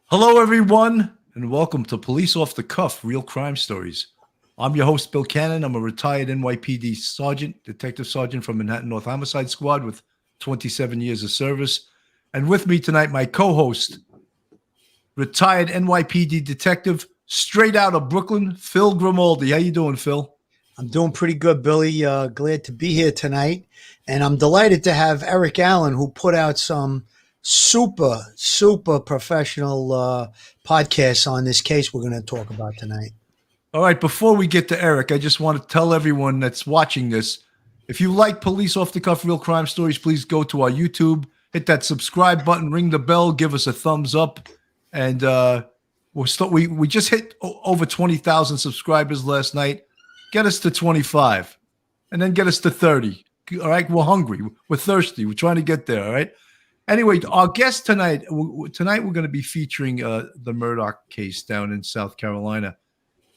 Hello, everyone, and welcome to Police Off the Cuff, Real Crime Stories. I'm your host, Bill Cannon. I'm a retired NYPD sergeant, detective sergeant from Manhattan North Homicide Squad with 27 years of service. And with me tonight, my co-host, retired NYPD detective, straight out of Brooklyn, Phil Grimaldi. How you doing, Phil? I'm doing pretty good, Billy. Glad to be here tonight. And I'm delighted to have Eric Allan, who put out some super professional podcasts on this case we're going to talk about tonight. All right, before we get to Eric, I just want to tell everyone that's watching this, if you like Police Off the Cuff Real Crime Stories, please go to our YouTube, hit that subscribe button, ring the bell, give us a thumbs up. And we just hit over 20,000 subscribers last night. Get us to 25 and then get us to 30. All right, we're hungry. We're thirsty. We're trying to get there, all right? Anyway, our guest tonight we're going to be featuring the Murdaugh case down in South Carolina.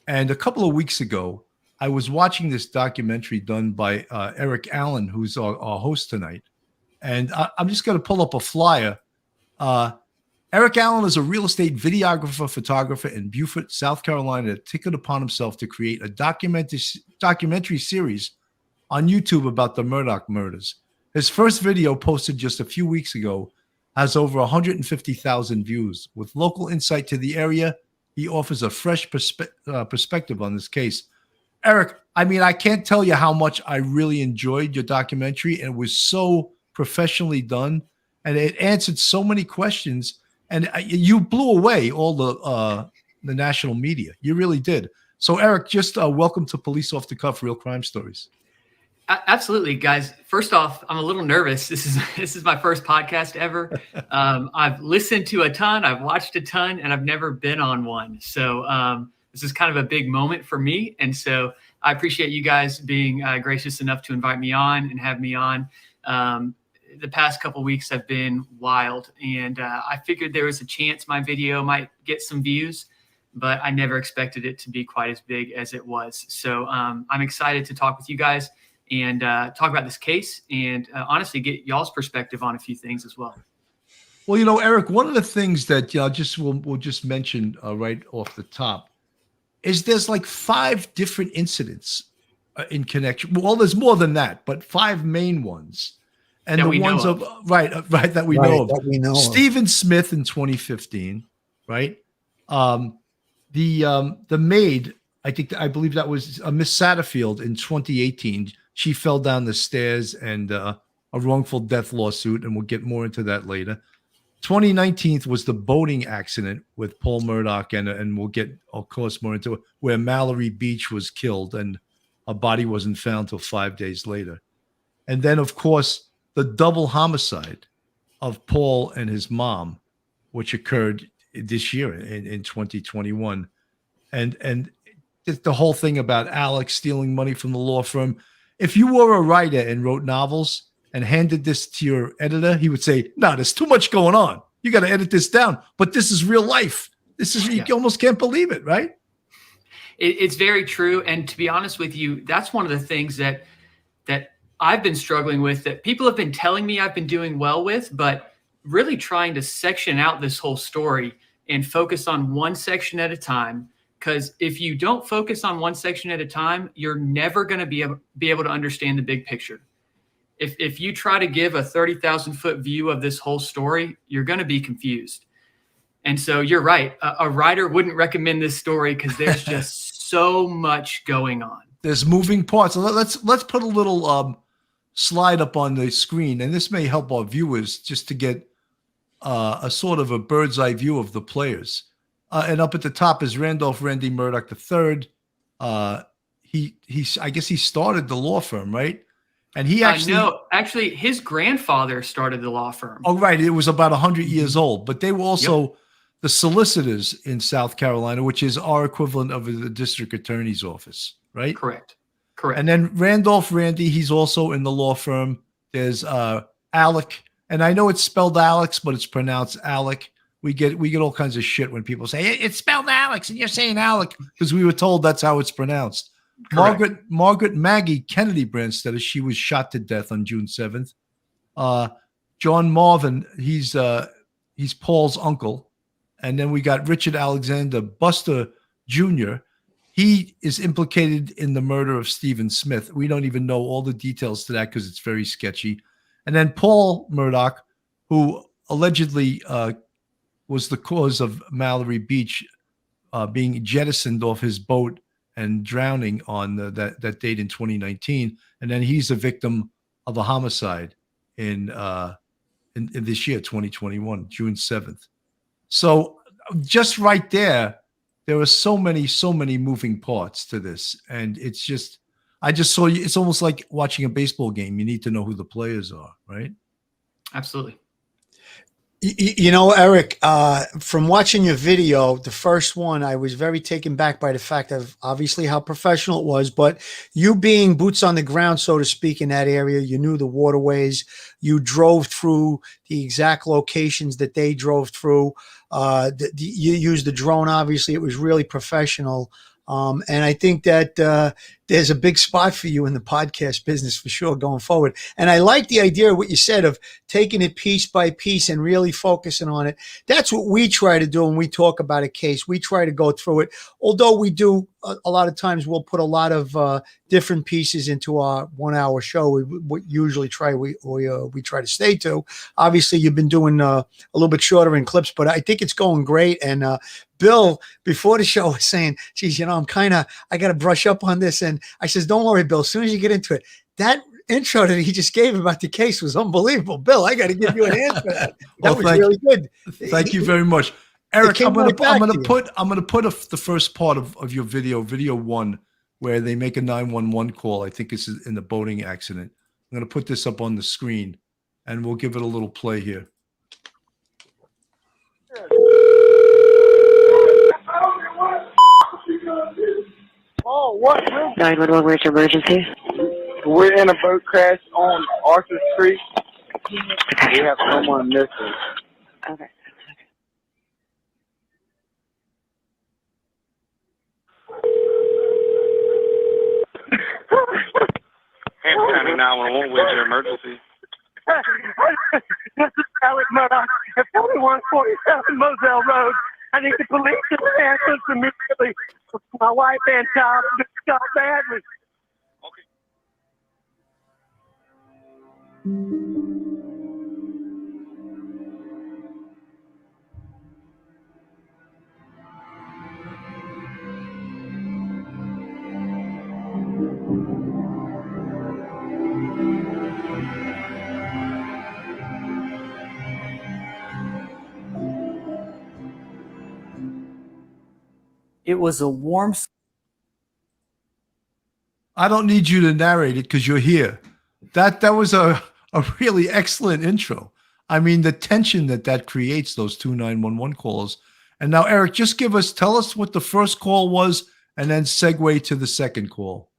And a couple of weeks ago, I was watching this documentary done by Eric Allan, who's our host tonight. And I'm just going to pull up a flyer. Eric Allan is a real estate videographer, photographer in Beaufort, South Carolina, that took it upon himself to create a documentary series on YouTube about the Murdaugh murders. His first video, posted just a few weeks ago, has over 150,000 views. With local insight to the area, he offers a fresh perspective on this case. Eric, I mean, I can't tell you how much I really enjoyed your documentary, and it was so professionally done, and it answered so many questions, and you blew away all the national media. You really did. So, Eric, just welcome to Police Off the Cuff Real Crime Stories. Absolutely, guys. First off, I'm a little nervous. This is my first podcast ever. I've listened to a ton, I've watched a ton, and I've never been on one. So this is kind of a big moment for me. And so I appreciate you guys being gracious enough to invite me on and have me on. The past couple of weeks have been wild, and I figured there was a chance my video might get some views, but I never expected it to be quite as big as it was. So I'm excited to talk with you guys and talk about this case and honestly get y'all's perspective on a few things as well. Well, you know, Eric, one of the things that we'll just mention right off the top is there's like 5 different incidents in connection. Well, there's more than that, but 5 main ones. And that the ones of right that we know of. Stephen Smith in 2015, right? The maid, I believe that was Miss Satterfield in 2018. She fell down the stairs, and a wrongful death lawsuit, and we'll get more into that later. 2019 was the boating accident with Paul Murdaugh, and we'll get, of course, more into it, where Mallory Beach was killed, and a body wasn't found till 5 days later. And then, of course, the double homicide of Paul and his mom, which occurred this year in 2021. And the whole thing about Alex stealing money from the law firm. If you were a writer and wrote novels and handed this to your editor, he would say, no, there's too much going on. You got to edit this down. But this is real life. This is, you almost can't believe it, right? It's very true. And to be honest with you, that's one of the things that I've been struggling with, that people have been telling me I've been doing well with, but really trying to section out this whole story and focus on one section at a time. Because if you don't focus on one section at a time, you're never going to be able to understand the big picture. If you try to give a 30,000-foot view of this whole story, you're going to be confused. And so you're right. A writer wouldn't recommend this story because there's just so much going on. There's moving parts. So let's put a little slide up on the screen, and this may help our viewers just to get a sort of a bird's eye view of the players. And up at the top is Randolph Randy Murdaugh III. I guess he started the law firm, right? And he actually his grandfather started the law firm. Oh, right. It was about 100 years old, but they were also the solicitors in South Carolina, which is our equivalent of the district attorney's office, right? Correct. And then Randolph Randy, he's also in the law firm. There's Alec, and I know it's spelled Alex, but it's pronounced Alec. We get all kinds of shit when people say it's spelled Alex and you're saying Alec, because we were told that's how it's pronounced. Correct. Margaret Maggie Kennedy Branstetter, she was shot to death on June 7th. John Marvin, he's Paul's uncle, And then we got Richard Alexander Buster Jr. He is implicated in the murder of Stephen Smith. We don't even know all the details to that because it's very sketchy. And then Paul Murdaugh, who allegedly was the cause of Mallory Beach being jettisoned off his boat and drowning on that date in 2019. And then he's a victim of a homicide in this year, 2021, June 7th. So just right there are so many moving parts to this. And it's just, I just saw you. It's almost like watching a baseball game. You need to know who the players are, right? Absolutely. You know, Eric, from watching your video, the first one, I was very taken back by the fact of obviously how professional it was, but you being boots on the ground, so to speak, in that area, you knew the waterways, you drove through the exact locations that they drove through. You used the drone, obviously, it was really professional. And I think that there's a big spot for you in the podcast business for sure going forward. And I like the idea of what you said of taking it piece by piece and really focusing on it. That's what we try to do when we talk about a case. We try to go through it. Although we do a lot of times we'll put a lot of different pieces into our 1 hour show. We usually try we try to stay to. Obviously, you've been doing a little bit shorter in clips, but I think it's going great. And Bill, before the show, was saying, geez, you know, I got to brush up on this. And I says, don't worry, Bill, as soon as you get into it, that intro that he just gave about the case was unbelievable. Bill, I got to give you an answer. That was really good. Thank you very much. Eric, I'm gonna put the first part of your video 1, where they make a 911 call. I think it's in the boating accident. I'm gonna put this up on the screen, and we'll give it a little play here. Oh, what? 911, where's your emergency? We're in a boat crash on Arthur Street. We have someone missing. Okay. Hampton County 911, where's your emergency? This is Allan Murdaugh at 4147 Moselle Road. I need the police to answer immediately. My wife and child just got badly. Okay. It was a warm. I don't need you to narrate it because you're here. That was a really excellent intro. I mean, the tension that creates, those 2 911 calls. And now, Eric, just tell us what the first call was and then segue to the second call.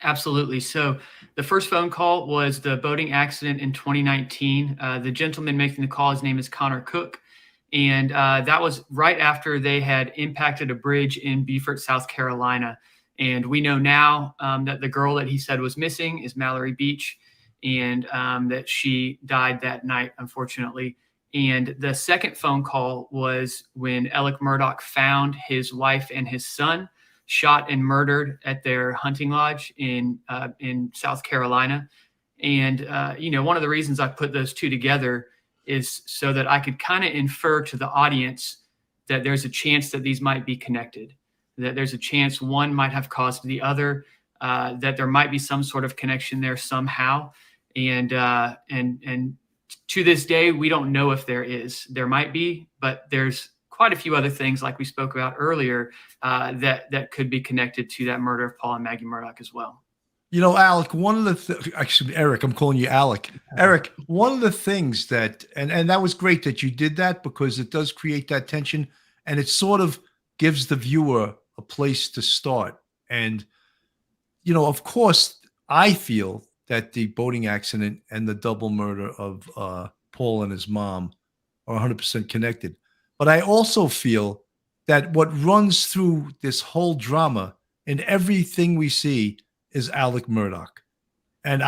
Absolutely. So the first phone call was the boating accident in 2019. The gentleman making the call, his name is Connor Cook. And that was right after they had impacted a bridge in Beaufort, South Carolina. And we know now that the girl that he said was missing is Mallory Beach, and that she died that night, unfortunately. And the second phone call was when Alec Murdaugh found his wife and his son shot and murdered at their hunting lodge in South Carolina. And, one of the reasons I put those two together is so that I could kind of infer to the audience that there's a chance that these might be connected, that there's a chance one might have caused the other, that there might be some sort of connection there somehow. And to this day, we don't know if there is. There might be, but there's quite a few other things like we spoke about earlier that could be connected to that murder of Paul and Maggie Murdaugh as well. You know, Alec, one of the actually, Eric, I'm calling you Alec. Eric, one of the things that, and that was great that you did that, because it does create that tension, and it sort of gives the viewer a place to start. And, of course, I feel that the boating accident and the double murder of Paul and his mom are 100% connected. But I also feel that what runs through this whole drama in everything we see is Alec Murdaugh. And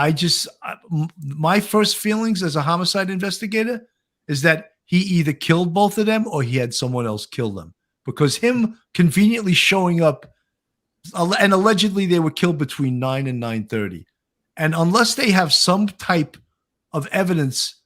my first feelings as a homicide investigator is that he either killed both of them or he had someone else kill them, because him conveniently showing up, and allegedly they were killed between 9 and 9:30. And unless they have some type of evidence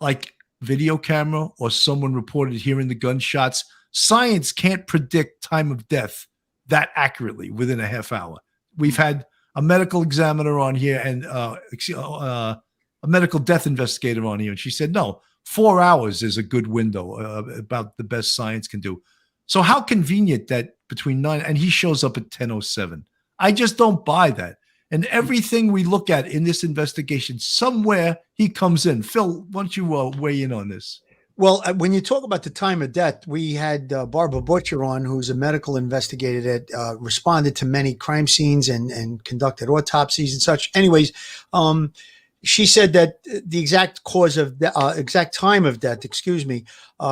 like video camera or someone reported hearing the gunshots, science can't predict time of death that accurately within a half hour. We've had a medical examiner on here and a medical death investigator on here, and she said, no, 4 hours is a good window, about the best science can do. So how convenient that between 9 and he shows up at 10:07. I just don't buy that. And everything we look at in this investigation, somewhere he comes in. Phil, why don't you weigh in on this? Well, when you talk about the time of death, we had Barbara Butcher on, who's a medical investigator that responded to many crime scenes and conducted autopsies and such. Anyways, she said that the exact cause of exact time of death,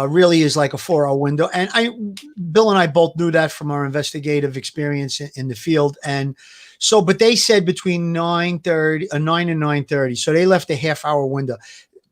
really is like a 4-hour window. And Bill and I both knew that from our investigative experience in the field. And so, but they said between 9 and 9:30. So they left a half-hour window.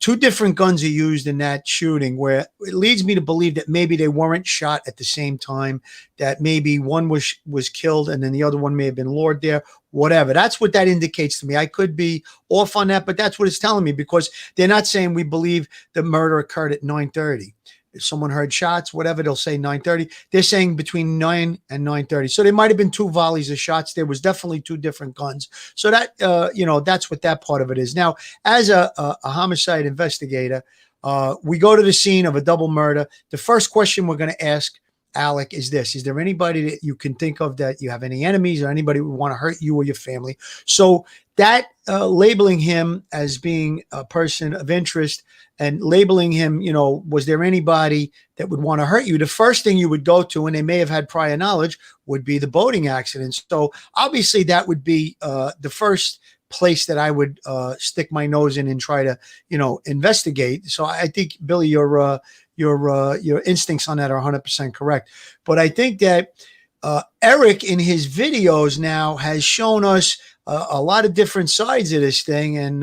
2 different guns are used in that shooting, where it leads me to believe that maybe they weren't shot at the same time, that maybe one was killed and then the other one may have been lured there, whatever. That's what that indicates to me. I could be off on that, but that's what it's telling me, because they're not saying we believe the murder occurred at 9:30. If someone heard shots, whatever, they'll say 9:30. They're saying between 9 and 9:30. So there might have been 2 volleys of shots. There was definitely 2 different guns. So that, that's what that part of it is. Now, as a homicide investigator, we go to the scene of a double murder. The first question we're going to ask Alec is this: is there anybody that you can think of that you have any enemies or anybody who would want to hurt you or your family? So that labeling him as being a person of interest and labeling him, was there anybody that would want to hurt you? The first thing you would go to, and they may have had prior knowledge, would be the boating accident. So obviously that would be the first place that I would stick my nose in and try to, investigate. So I think, Billy, your instincts on that are 100% correct. But I think that Eric in his videos now has shown us a lot of different sides of this thing. And,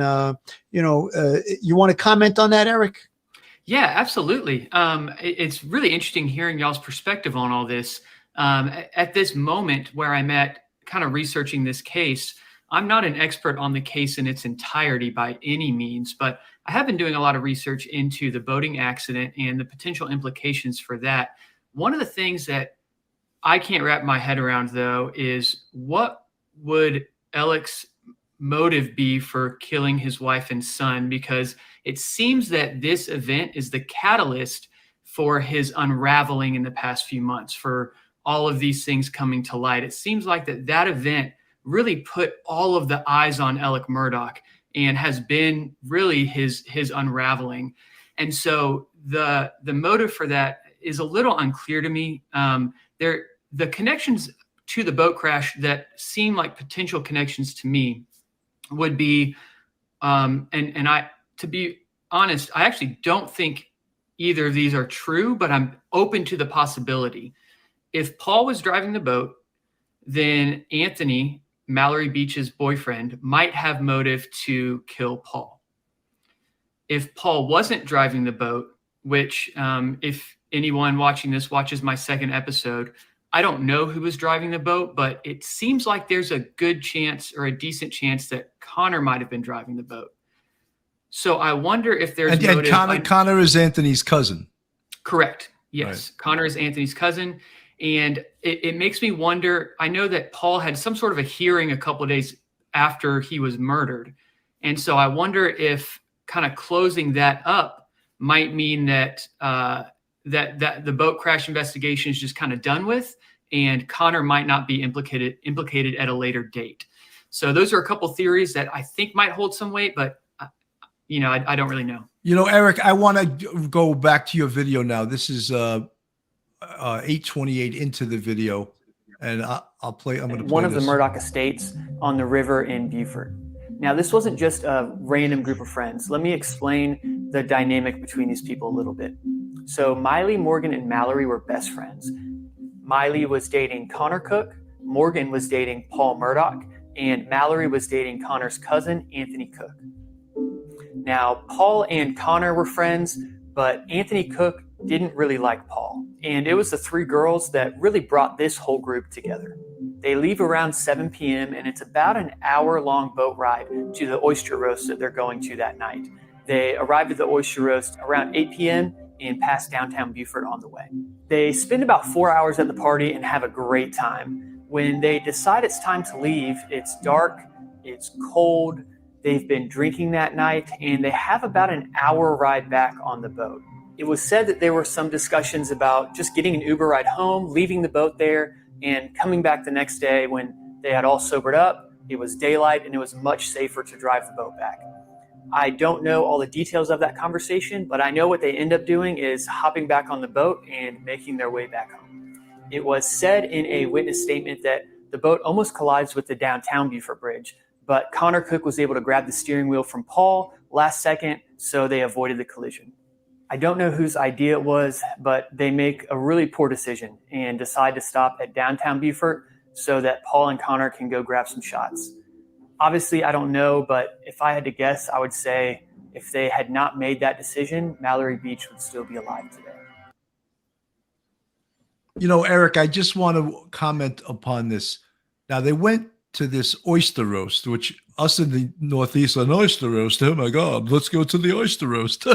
you want to comment on that, Eric? Yeah, absolutely. It's really interesting hearing y'all's perspective on all this. At this moment where I'm at kind of researching this case, I'm not an expert on the case in its entirety by any means, but I have been doing a lot of research into the boating accident and the potential implications for that. One of the things that I can't wrap my head around, though, is what would Alec's motive be for killing his wife and son? Because it seems that this event is the catalyst for his unraveling in the past few months, for all of these things coming to light. It seems like that event really put all of the eyes on Alec Murdaugh and has been really his unraveling. And so the motive for that is a little unclear to me. The connections to the boat crash that seem like potential connections to me would be, and I, to be honest, I actually don't think either of these are true, but I'm open to the possibility. If Paul was driving the boat, then Anthony, Mallory Beach's boyfriend, might have motive to kill Paul. If Paul wasn't driving the boat, which if anyone watching this watches my second episode, I don't know who was driving the boat, but it seems like there's a good chance or a decent chance that Connor might have been driving the boat. So I wonder if there's motive. And Connor is Anthony's cousin. Correct. Yes. Right. Connor is Anthony's cousin. And it makes me wonder. I know that Paul had some sort of a hearing a couple of days after he was murdered. And so I wonder if kind of closing that up might mean that that the boat crash investigation is just kind of done with, and Connor might not be implicated at a later date. So those are a couple theories that I think might hold some weight, but I don't really know. Eric, I want to go back to your video now. This is 8:28 into the video, and I'm going to play one of the Murdaugh Estates on the river in Beaufort. Now, this wasn't just a random group of friends. Let me explain the dynamic between these people a little bit. So Miley, Morgan, and Mallory were best friends. Miley was dating Connor Cook, Morgan was dating Paul Murdaugh, and Mallory was dating Connor's cousin, Anthony Cook. Now, Paul and Connor were friends, But Anthony Cook didn't really like Paul. And it was the three girls that really brought this whole group together. They leave around 7 p.m. and it's about an hour-long boat ride to the oyster roast that they're going to that night. They arrived at the oyster roast around 8 p.m. and pass downtown Beaufort on the way. They spend about 4 hours at the party and have a great time. When they decide it's time to leave, it's dark, it's cold, they've been drinking that night, and they have about an hour ride back on the boat. It was said that there were some discussions about just getting an Uber ride home, leaving the boat there, and coming back the next day when they had all sobered up, it was daylight, and it was much safer to drive the boat back. I don't know all the details of that conversation, but I know what they end up doing is hopping back on the boat and making their way back home. It was said in a witness statement that the boat almost collides with the downtown Beaufort Bridge, but Connor Cook was able to grab the steering wheel from Paul last second, so they avoided the collision. I don't know whose idea it was, but they make a really poor decision and decide to stop at downtown Beaufort so that Paul and Connor can go grab some shots. Obviously, I don't know, but if I had to guess, I would say if they had not made that decision, Mallory Beach would still be alive today. You know, Eric, I just want to comment upon this. Now, they went to this oyster roast, which us in the Northeast, an oyster roast. Oh my God, let's go to the oyster roast.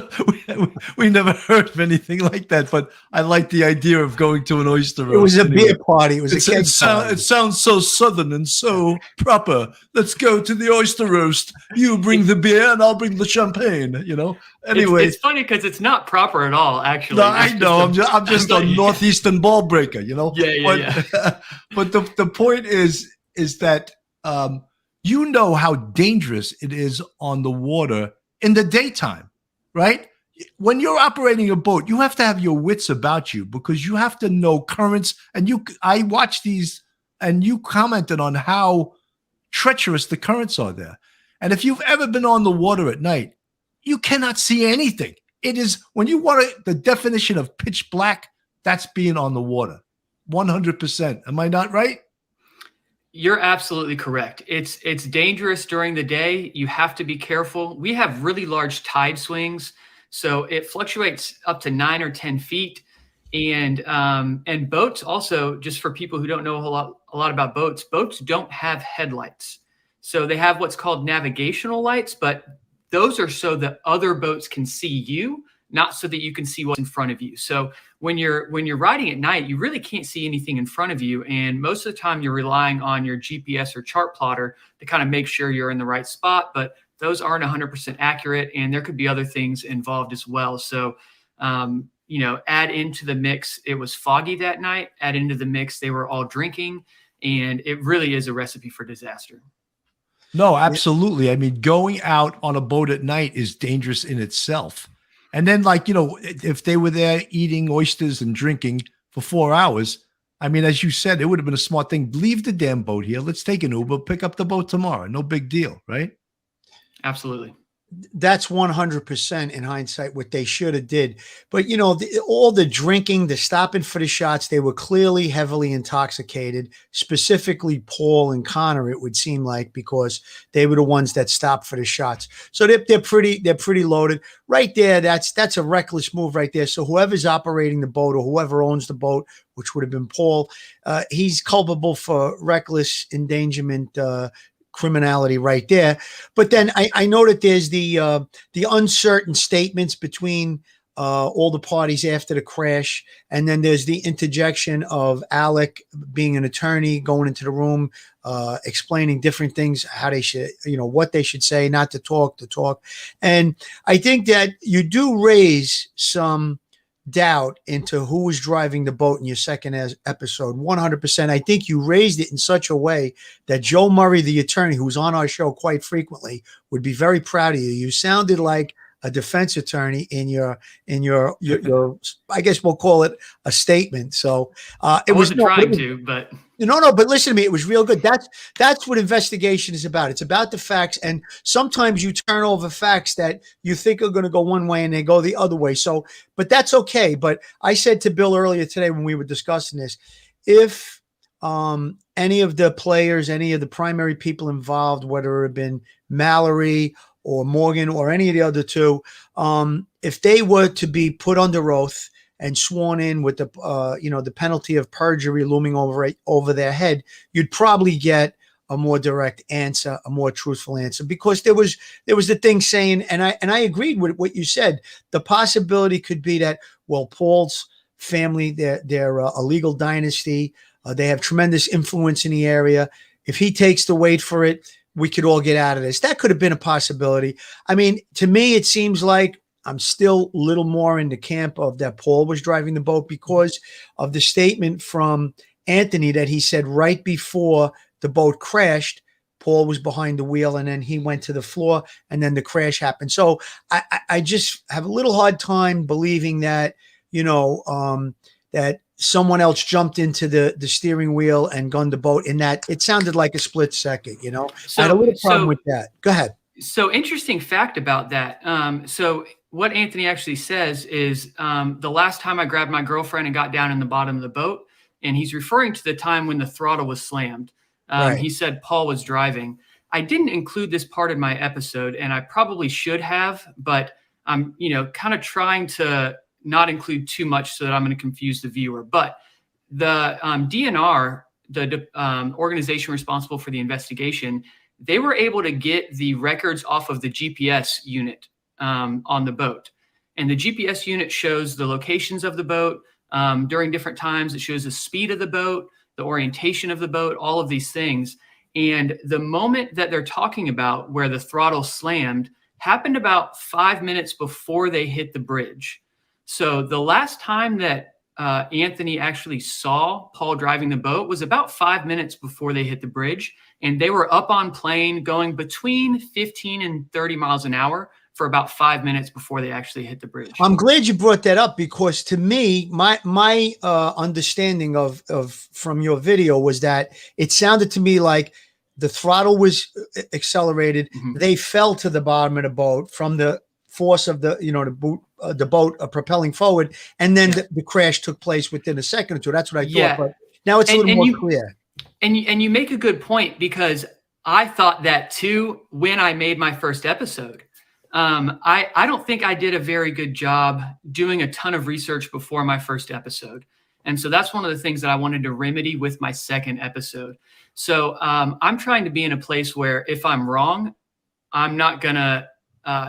we never heard of anything like that, but I like the idea of going to an oyster roast. It was a beer party. It was a keg party. It sounds so Southern and so proper. Let's go to the oyster roast. You bring the beer and I'll bring the champagne, you know? Anyway. It's funny because it's not proper at all, actually. No, I know. I'm just a Northeastern ball breaker, you know? Yeah. But the point is that you know how dangerous it is on the water in the daytime, right? When you're operating a boat, you have to have your wits about you because you have to know currents. And I watched these, and you commented on how treacherous the currents are there. And if you've ever been on the water at night, you cannot see anything. It is, when you want the definition of pitch black, that's being on the water, 100%. Am I not right? You're absolutely correct. It's dangerous during the day. You have to be careful. We have really large tide swings, so it fluctuates up to 9 or 10 feet. And boats also, just for people who don't know a lot about boats don't have headlights. So they have what's called navigational lights, but those are so that other boats can see you, not so that you can see what's in front of you. So when you're riding at night, you really can't see anything in front of you. And most of the time you're relying on your GPS or chart plotter to kind of make sure you're in the right spot, but those aren't 100% accurate. And there could be other things involved as well. So, add into the mix, it was foggy that night, add into the mix, they were all drinking, and it really is a recipe for disaster. No, absolutely. I mean, going out on a boat at night is dangerous in itself. And then, if they were there eating oysters and drinking for 4 hours, I mean, as you said, it would have been a smart thing. Leave the damn boat here. Let's take an Uber, pick up the boat tomorrow. No big deal, right? Absolutely. That's 100% in hindsight what they should have did. But, all the drinking, the stopping for the shots, they were clearly heavily intoxicated, specifically Paul and Connor, it would seem like, because they were the ones that stopped for the shots. So they're pretty loaded right there. That's a reckless move right there. So whoever's operating the boat or whoever owns the boat, which would have been Paul, he's culpable for reckless endangerment, criminality right there. But then I know that there's the uncertain statements between all the parties after the crash, and then there's the interjection of Alec being an attorney going into the room, explaining different things, how they should, what they should say, not to talk, to talk. And I think that you do raise some doubt into who was driving the boat in your second episode. 100%. I think you raised it in such a way that Joe Murray, the attorney, who's on our show quite frequently, would be very proud of you. You sounded like a defense attorney in your I guess we'll call it a statement. So it wasn't trying to, but no, but listen to me. It was real good. That's what investigation is about. It's about the facts. And sometimes you turn over facts that you think are going to go one way and they go the other way. So, but that's okay. But I said to Bill earlier today when we were discussing this, if any of the players, any of the primary people involved, whether it had been Mallory or Morgan or any of the other two, if they were to be put under oath and sworn in with the the penalty of perjury looming over their head, you'd probably get a more direct answer, a more truthful answer, because there was the thing saying, and I agreed with what you said. The possibility could be that, well, Paul's family, they're a legal dynasty. They have tremendous influence in the area. If he takes the weight for it, we could all get out of this. That could have been a possibility. I mean, to me, it seems like I'm still a little more in the camp of that Paul was driving the boat, because of the statement from Anthony that he said right before the boat crashed, Paul was behind the wheel, and then he went to the floor, and then the crash happened. So I just have a little hard time believing that, that someone else jumped into the steering wheel and gunned the boat in that. It sounded like a split second, I had a little problem with that. Go ahead. So interesting fact about that. So what Anthony actually says is the last time I grabbed my girlfriend and got down in the bottom of the boat, and he's referring to the time when the throttle was slammed. Right. He said Paul was driving. I didn't include this part in my episode, and I probably should have, but I'm, kind of trying to not include too much so that I'm going to confuse the viewer. But the DNR, the organization responsible for the investigation, they were able to get the records off of the GPS unit on the boat. And the GPS unit shows the locations of the boat during different times. It shows the speed of the boat, the orientation of the boat, all of these things. And the moment that they're talking about where the throttle slammed happened about 5 minutes before they hit the bridge. So the last time that Anthony actually saw Paul driving the boat was about 5 minutes before they hit the bridge. And they were up on plane going between 15 and 30 miles an hour for about 5 minutes before they actually hit the bridge. I'm glad you brought that up, because to me, my understanding of from your video was that it sounded to me like the throttle was accelerated. Mm-hmm. They fell to the bottom of the boat from the force of the boat propelling forward, and then the crash took place within a second or two. That's what I thought. But now it's a little more clear. And you make a good point, because I thought that too when I made my first episode. I don't think I did a very good job doing a ton of research before my first episode. And so that's one of the things that I wanted to remedy with my second episode. So I'm trying to be in a place where if I'm wrong, I'm not going to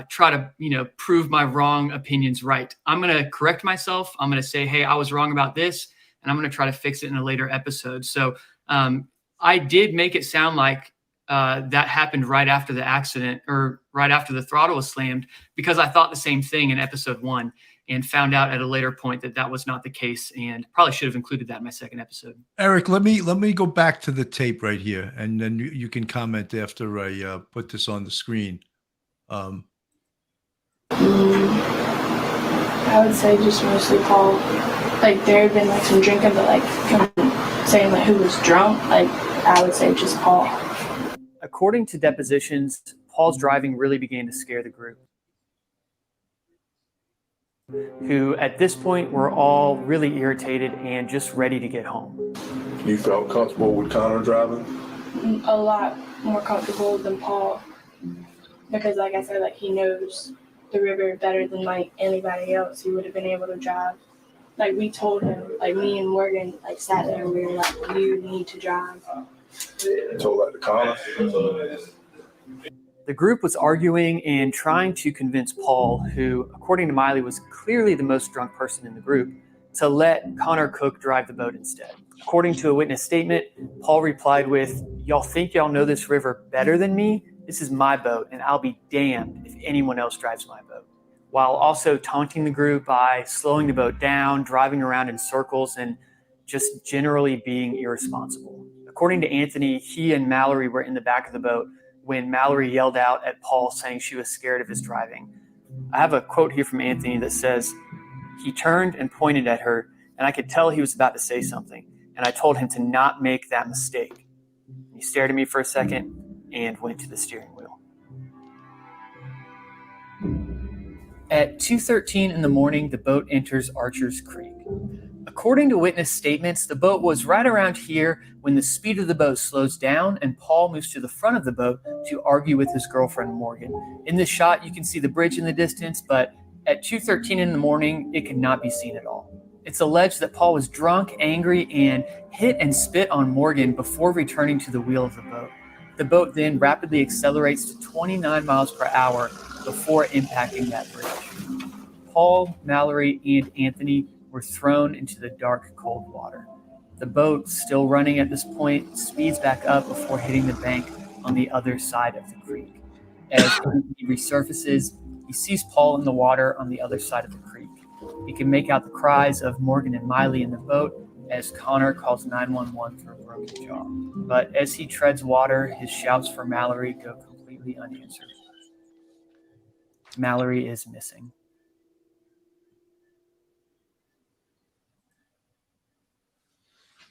try to, prove my wrong opinions right. I'm going to correct myself. I'm going to say, hey, I was wrong about this, and I'm going to try to fix it in a later episode. So I did make it sound like that happened right after the accident, or right after the throttle was slammed, because I thought the same thing in episode 1 and found out at a later point that was not the case, and probably should have included that in my second episode. Eric, let me go back to the tape right here, and then you can comment after I put this on the screen. I would say just mostly Paul. Like, there had been some drinking, but saying who was drunk, I would say just Paul. According to depositions, Paul's driving really began to scare the group, who at this point were all really irritated and just ready to get home. You felt comfortable with Connor driving? A lot more comfortable than Paul, because like I said, he knows the river better than anybody else who would have been able to drive. We told him, me and Morgan sat there and we were like, you need to drive. You told that to Connor? The group was arguing and trying to convince Paul, who, according to Miley, was clearly the most drunk person in the group, to let Connor Cook drive the boat instead. According to a witness statement, Paul replied with, "Y'all think y'all know this river better than me? This is my boat, and I'll be damned if anyone else drives my boat," while also taunting the group by slowing the boat down, driving around in circles, and just generally being irresponsible. According to Anthony, he and Mallory were in the back of the boat when Mallory yelled out at Paul, saying she was scared of his driving. I have a quote here from Anthony that says, "He turned and pointed at her, and I could tell he was about to say something, and I told him to not make that mistake. He stared at me for a second and went to the steering wheel." At 2:13 in the morning, the boat enters Archer's Creek. According to witness statements, the boat was right around here when the speed of the boat slows down and Paul moves to the front of the boat to argue with his girlfriend, Morgan. In this shot, you can see the bridge in the distance, but at 2:13 in the morning, it could not be seen at all. It's alleged that Paul was drunk, angry, and hit and spit on Morgan before returning to the wheel of the boat. The boat then rapidly accelerates to 29 miles per hour before impacting that bridge. Paul, Mallory, and Anthony were thrown into the dark, cold water. The boat, still running at this point, speeds back up before hitting the bank on the other side of the creek. As he resurfaces, he sees Paul in the water on the other side of the creek. He can make out the cries of Morgan and Miley in the boat as Connor calls 911 for a broken jaw. But as he treads water, his shouts for Mallory go completely unanswered. Mallory is missing.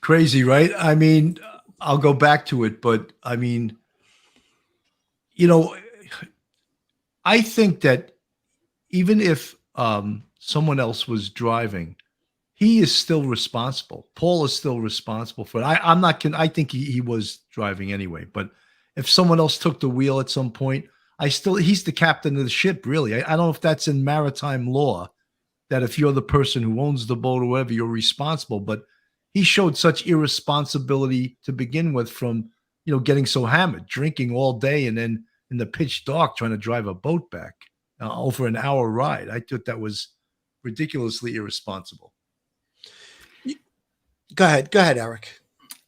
Crazy, right? I mean, I'll go back to it, but I mean, you know, I think that even if someone else was driving, he is still responsible. Paul is still responsible for it. I'm not kidding. I think he was driving anyway, but if someone else took the wheel at some point, he's the captain of the ship, really. I don't know if that's in maritime law, that if you're the person who owns the boat or whatever, you're responsible, but he showed such irresponsibility to begin with from, getting so hammered, drinking all day, and then in the pitch dark trying to drive a boat back over an hour ride. I thought that was ridiculously irresponsible. Go ahead, Eric.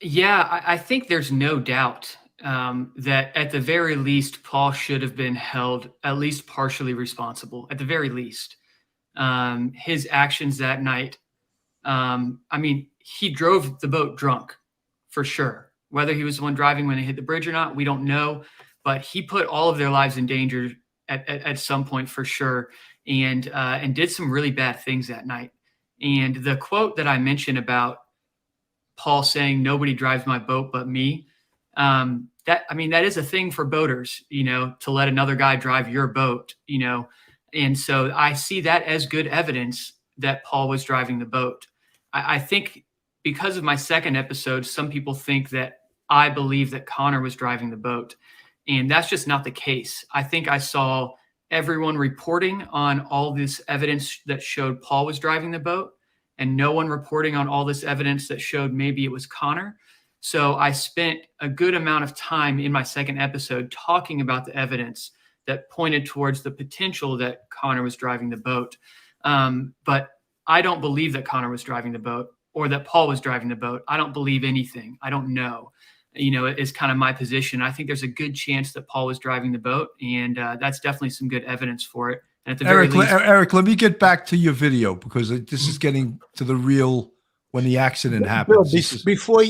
Yeah, I think there's no doubt that at the very least, Paul should have been held at least partially responsible, at the very least. His actions that night, he drove the boat drunk, for sure. Whether he was the one driving when they hit the bridge or not, we don't know. But he put all of their lives in danger at some point, for sure, and did some really bad things that night. And the quote that I mentioned about Paul saying, "Nobody drives my boat but me," that is a thing for boaters, to let another guy drive your boat, And so I see that as good evidence that Paul was driving the boat. I think because of my second episode, some people think that I believe that Connor was driving the boat, and that's just not the case. I think I saw everyone reporting on all this evidence that showed Paul was driving the boat, and no one reporting on all this evidence that showed maybe it was Connor. So I spent a good amount of time in my second episode talking about the evidence that pointed towards the potential that Connor was driving the boat. But I don't believe that Connor was driving the boat or that Paul was driving the boat. I don't believe anything. I don't know. It is kind of my position. I think there's a good chance that Paul was driving the boat, and that's definitely some good evidence for it. And at the very least, Eric, let me get back to your video because this is getting to the real when the accident happens. Before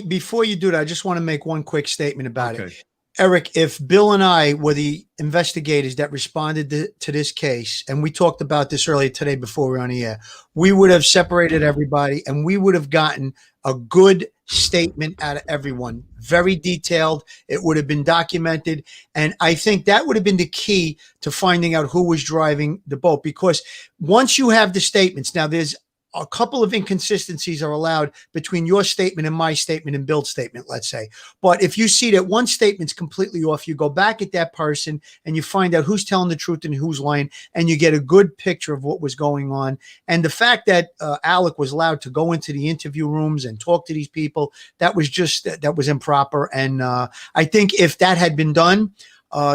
you do that, I just want to make one quick statement about it. Eric, if Bill and I were the investigators that responded to this case, and we talked about this earlier today before we were on the air, we would have separated everybody and we would have gotten a good statement out of everyone. Very detailed. It would have been documented. And I think that would have been the key to finding out who was driving the boat, because once you have the statements, now there's a couple of inconsistencies are allowed between your statement and my statement and Bill's statement, let's say. But if you see that one statement's completely off, you go back at that person and you find out who's telling the truth and who's lying, and you get a good picture of what was going on. And the fact that Alec was allowed to go into the interview rooms and talk to these people, that was improper. And I think if that had been done,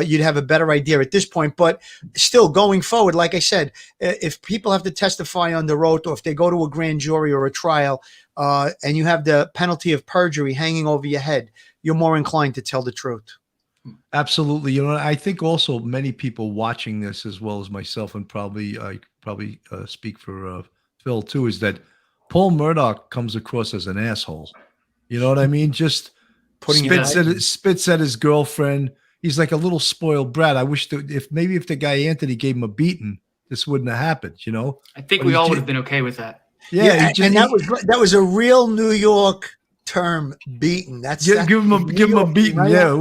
you'd have a better idea at this point. But still, going forward, like I said, if people have to testify under oath, or if they go to a grand jury or a trial, and you have the penalty of perjury hanging over your head, you're more inclined to tell the truth. Absolutely. I think also many people watching this, as well as myself, and I probably speak for Phil too, is that Paul Murdaugh comes across as an asshole. You know what I mean? Just spits at his girlfriend. He's like a little spoiled brat. I wish if the guy Anthony gave him a beating, this wouldn't have happened. I think we all would have been okay with that. Yeah, and that was a real New York term beaten. That's Give him a beating, right? yeah,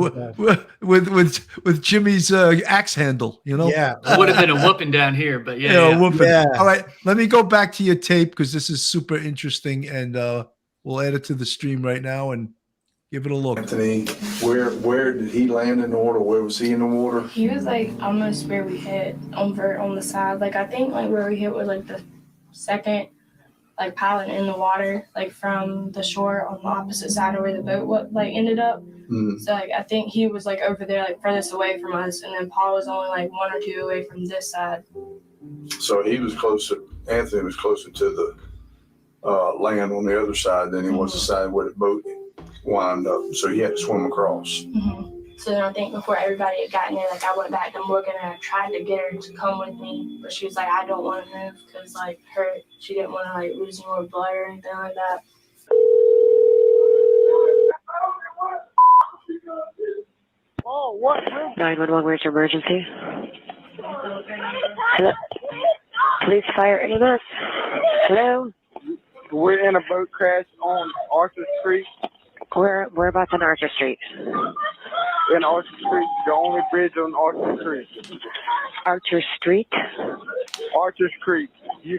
with Jimmy's axe handle, you know. Yeah. Would have been a whooping down here, but Yeah, yeah. whooping. Yeah. All right, let me go back to your tape because this is super interesting, and we'll add it to the stream right now and give it a look. Anthony, where did he land in the water? Where was he in the water? He was like almost where we hit over on the side. Like I think like where we hit was like the second like pilot in the water, like from the shore on the opposite side of where the boat ended up. So like I think he was like over there like furthest away from us, and then Paul was only like 1 or 2 away from this side. So he was closer. Anthony was closer to the land on the other side than he was the side where the boat wound up. So he had to swim across. So then I think before everybody had gotten there, like I went back to Morgan and I tried to get her to come with me, but she was like, I don't want to move because like she didn't want to like lose any more blood or anything like that. Oh, what? 911, where's your emergency? Hello? Police, fire, EMS. Hello? We're in a boat crash on Arthur Street. Whereabouts on Archer Street? In Archer Street, the only bridge on Archer Street. Archer Street? Archer's Creek.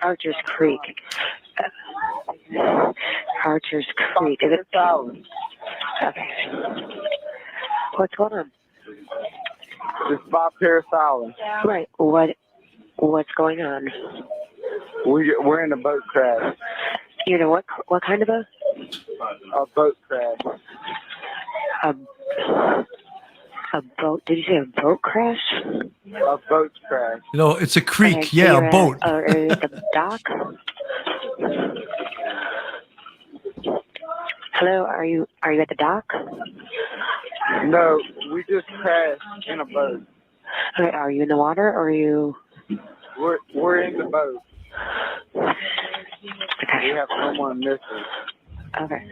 Archer's Creek. Archer's Creek. Is it Allan? Okay. What's going on? It's by Paris Island. Right. What's going on? We're in a boat crash. You know what kind of a? A boat crash. A boat? Did you say a boat crash? A boat crash. You know, it's a creek. Okay, so Yeah, you're a boat. At the dock? Hello, are you at the dock? No, we just crashed in a boat. Okay, are you in the water or are you? We're in the boat. Okay. We have someone missing. Okay.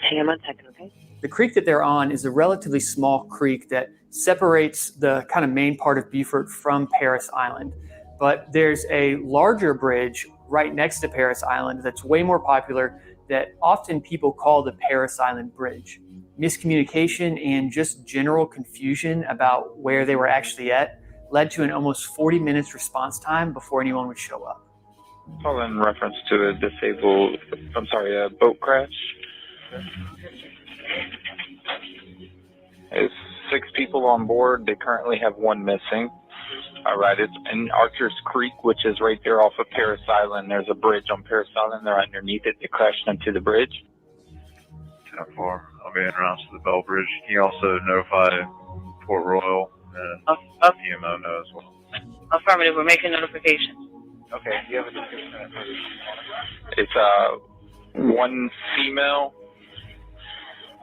Hang on 1 second, okay? The creek that they're on is a relatively small creek that separates the kind of main part of Beaufort from Paris Island. But there's a larger bridge right next to Paris Island that's way more popular that often people call the Paris Island Bridge. Miscommunication and just general confusion about where they were actually at led to an almost 40 minutes response time before anyone would show up. Call in reference to a a boat crash. There's 6 people on board. They currently have 1 missing. All right, it's in Archer's Creek, which is right there off of Paris Island. There's a bridge on Paris Island. They're underneath it. They crashed into the bridge. 10-4. I'll be en route to the Bell Bridge. Can you also notify Port Royal and PMO know as well? Affirmative. We're making notification. Okay, do you have a description? It's 1 female.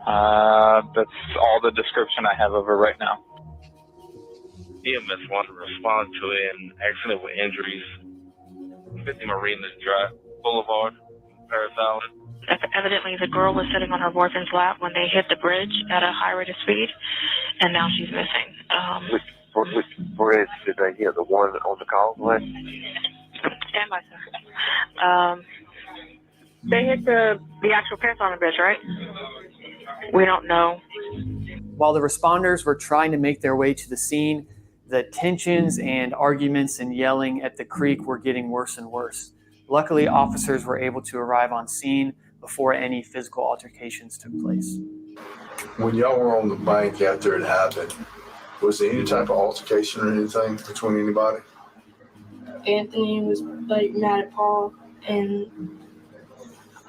That's all the description I have of her right now. EMS wanted to respond to an accident with injuries. 50 Marina Drive Boulevard, Paris Island. Evidently, the girl was sitting on her boyfriend's lap when they hit the bridge at a high rate of speed, and now she's missing. Which bridge did they hit? The one on the causeway? Stand by, sir. They hit the actual Paris Island Bridge, right? We don't know. While the responders were trying to make their way to the scene, the tensions and arguments and yelling at the creek were getting worse and worse. Luckily, officers were able to arrive on scene before any physical altercations took place. When y'all were on the bank after it happened, was there any type of altercation or anything between anybody? Anthony was like mad at Paul, and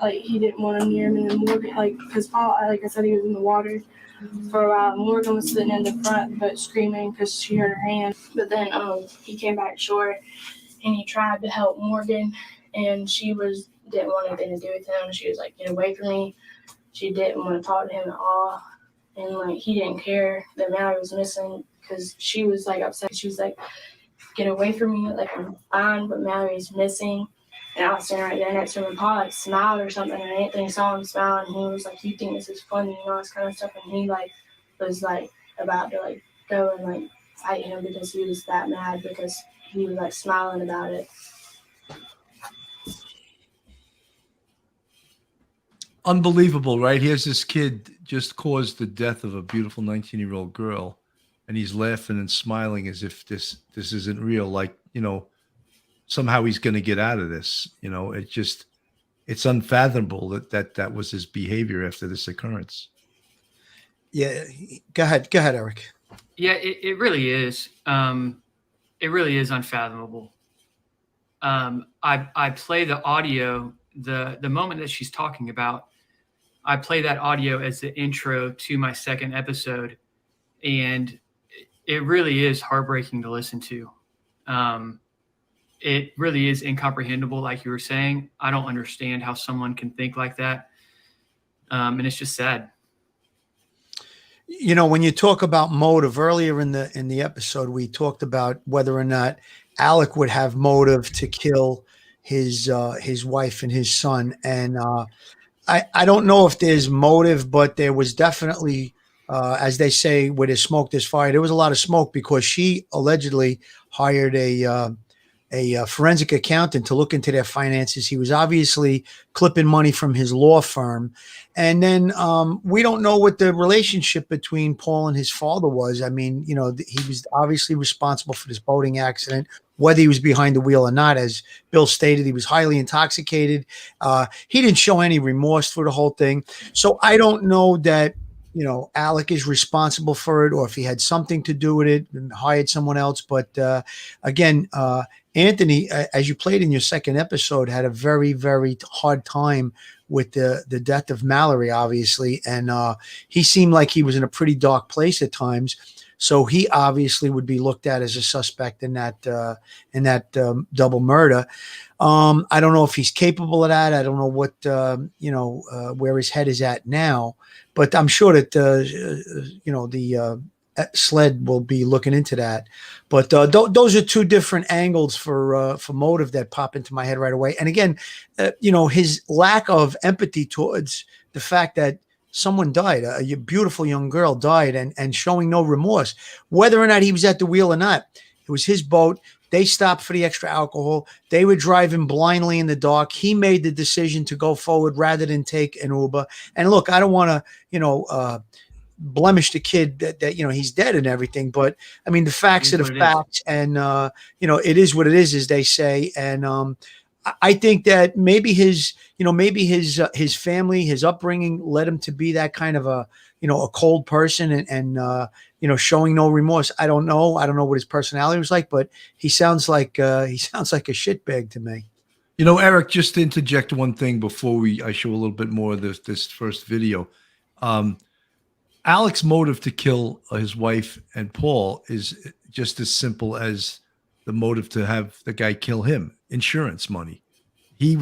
like he didn't want him near him, and then Morgan, like, because Paul, like I said, he was in the water for a while. Morgan was sitting in the front but screaming because she hurt her hand. But then he came back shore and he tried to help Morgan, and she didn't want anything to do with him. She was like, get away from me. She didn't want to talk to him at all, and like he didn't care that Mallory was missing because she was like upset. She was like, get away from me, like I'm fine, but Mallory's missing. And I was standing right there next to him, and Paul like smiled or something, and Anthony saw him smile, and he was like, you think this is funny, you know, this kind of stuff. And he like was like about to like go and like fight him because he was that mad because he was like smiling about it. Unbelievable, right? Here's this kid just caused the death of a beautiful 19-year-old girl, and he's laughing and smiling as if this isn't real. Like, somehow he's going to get out of this. It's unfathomable that was his behavior after this occurrence. Yeah, go ahead, Eric. Yeah, it really is. It really is unfathomable. I play the audio, the moment that she's talking about. I play that audio as the intro to my second episode, and it really is heartbreaking to listen to. It really is incomprehensible, like you were saying. I don't understand how someone can think like that, and it's just sad. When you talk about motive earlier in the episode, we talked about whether or not Alec would have motive to kill his wife and his son, and I don't know if there's motive, but there was definitely, as they say, where there's smoke, there's fire. There was a lot of smoke because she allegedly hired a forensic accountant to look into their finances. He was obviously clipping money from his law firm. And then we don't know what the relationship between Paul and his father was. I mean, he was obviously responsible for this boating accident, whether he was behind the wheel or not. As Bill stated, he was highly intoxicated. He didn't show any remorse for the whole thing. So I don't know that, Alec is responsible for it, or if he had something to do with it and hired someone else. But again, Anthony, as you played in your second episode, had a very, very hard time with the death of Mallory, obviously. And he seemed like he was in a pretty dark place at times. So he obviously would be looked at as a suspect in that double murder. I don't know if he's capable of that. I don't know what, where his head is at now, but I'm sure that, the SLED will be looking into that. But those are two different angles for motive that pop into my head right away. And again, his lack of empathy towards the fact that someone died, a beautiful young girl died, and showing no remorse, whether or not he was at the wheel or not. It was his boat. They stopped for the extra alcohol. They were driving blindly in the dark. He made the decision to go forward rather than take an Uber. And look, I don't want to, blemish the kid that he's dead and everything, but I mean, the facts are the facts, and it is what it is, as they say. And I think that maybe his family, his upbringing led him to be that kind of a cold person and showing no remorse. I don't know what his personality was like, but he sounds like a shitbag to me. Eric, just to interject one thing before I show a little bit more of this first video. Alec's motive to kill his wife and Paul is just as simple as the motive to have the guy kill him: insurance money. He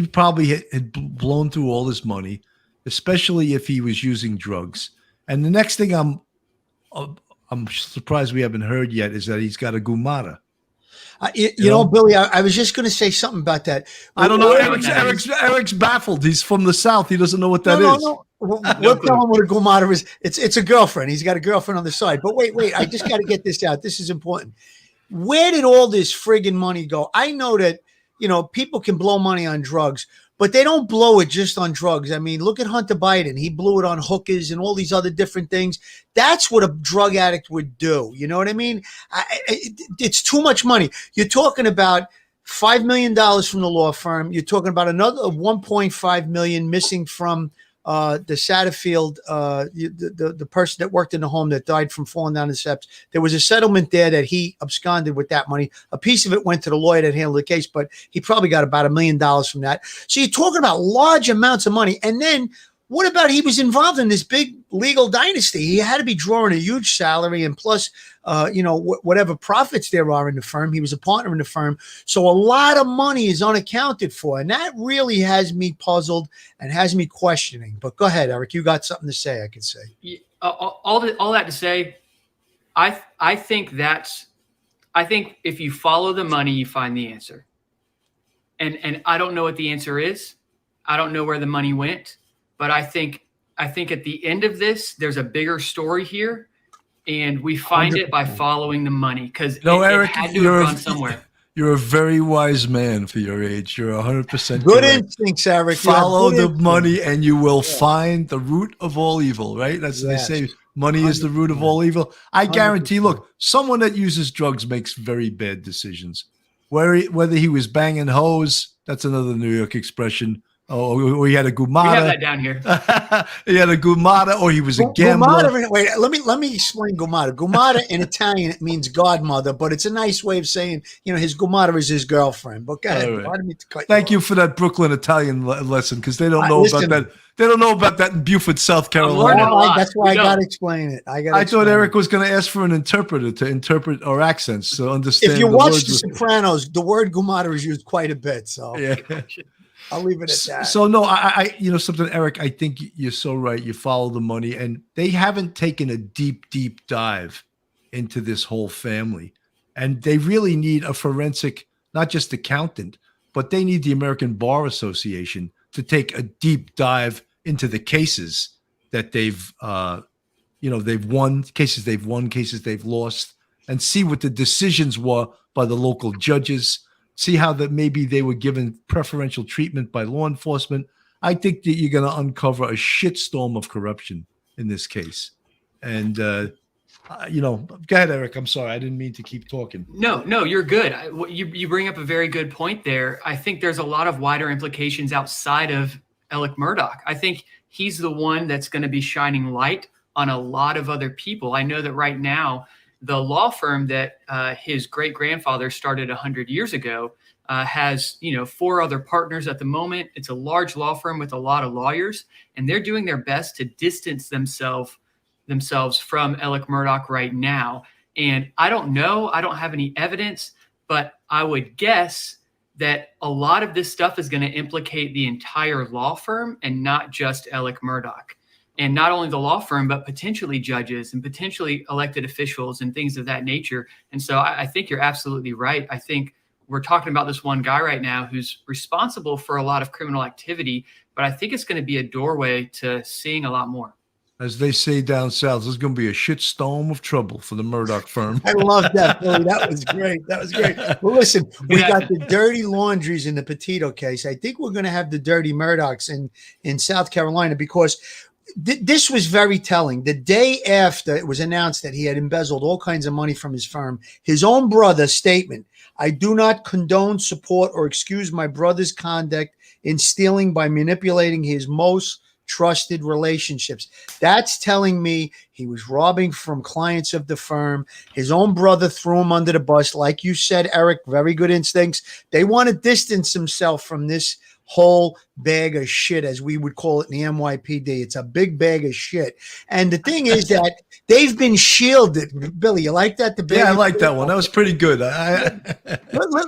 probably had blown through all his money, especially if he was using drugs. And the next thing I'm surprised we haven't heard yet is that he's got a gumara. Billy, I was just going to say something about that. I don't know. Eric's baffled. He's from the South. He doesn't know what that is. No. We'll tell him what a gumara is. It's a girlfriend. He's got a girlfriend on the side. But wait. I just got to get this out. This is important. Where did all this friggin' money go? I know that, people can blow money on drugs, but they don't blow it just on drugs. I mean, look at Hunter Biden. He blew it on hookers and all these other different things. That's what a drug addict would do. You know what I mean? It's too much money. You're talking about $5 million from the law firm. You're talking about another $1.5 million missing from the Satterfield, the person that worked in the home that died from falling down the steps. There was a settlement there that he absconded with that money. A piece of it went to the lawyer that handled the case, but he probably got about $1 million from that. So you're talking about large amounts of money. And then what about he was involved in this big legal dynasty? He had to be drawing a huge salary, and plus, whatever profits there are in the firm. He was a partner in the firm. So a lot of money is unaccounted for. And that really has me puzzled and has me questioning. But go ahead, Eric. You got something to say, I could say. All that to say, I think if you follow the money, you find the answer. And I don't know what the answer is. I don't know where the money went. But I think at the end of this, there's a bigger story here, and we find 100%. It by following the money, because it had to have gone somewhere. You're a very wise man for your age. You're 100% Good correct. instincts, Eric. You have Follow good the instincts. money and you will find the root of all evil, right? That's what they Yes. say. Money is the root of all evil. I guarantee, 100%. look, someone that uses drugs makes very bad decisions. Whether he was banging hoes, that's another New York expression. Or he had a gumata. We have that down here. He had a gumata, or he was a gambler. Gumata, wait, let me explain gumata. Gumata in Italian, it means godmother, but it's a nice way of saying, his gumata is his girlfriend. But go ahead. All right. Pardon me to cut Thank you off. for that Brooklyn Italian lesson, because they don't know listen. about that. They don't know about that in Beaufort, South learning Carolina. a lot. That's why We I got to don't. explain it. I thought Eric was going to ask for an interpreter to interpret our accents to understand. If you the watch words The Sopranos, the word gumata is used quite a bit. So Yeah. I'll leave it at that. So no, I something, Eric, I think you're so right. You follow the money, and they haven't taken a deep dive into this whole family. And they really need a forensic, not just accountant, but they need the American Bar Association to take a deep dive into the cases that they've won, cases they've lost, and see what the decisions were by the local judges. See how that maybe they were given preferential treatment by law enforcement. I think that you're going to uncover a shitstorm of corruption in this case. And, go ahead, Eric. I'm sorry. I didn't mean to keep talking. No, you're good. You bring up a very good point there. I think there's a lot of wider implications outside of Alec Murdaugh. I think he's the one that's going to be shining light on a lot of other people. I know that right now, the law firm that his great-grandfather started 100 years ago has, 4 other partners at the moment. It's a large law firm with a lot of lawyers, and they're doing their best to distance themselves from Alec Murdaugh right now. And I don't know, I don't have any evidence, but I would guess that a lot of this stuff is going to implicate the entire law firm and not just Alec Murdaugh. And not only the law firm, but potentially judges and potentially elected officials and things of that nature. And so I think you're absolutely right. I think we're talking about this one guy right now who's responsible for a lot of criminal activity, but I think it's going to be a doorway to seeing a lot more. As they say down south, there's going to be a shitstorm of trouble for the Murdaugh firm. I love that, Billy. That was great. Well, listen, we got the dirty laundries in the Petito case. I think we're going to have the dirty Murdaughs in South Carolina, because this was very telling. The day after it was announced that he had embezzled all kinds of money from his firm, his own brother's statement, "I do not condone, support, or excuse my brother's conduct in stealing by manipulating his most trusted relationships." That's telling me he was robbing from clients of the firm. His own brother threw him under the bus. Like you said, Eric, very good instincts. They want to distance himself from this whole bag of shit, as we would call it in the NYPD. It's a big bag of shit. And the thing is that they've been shielded. Billy, you like that? I like that one. That was pretty good.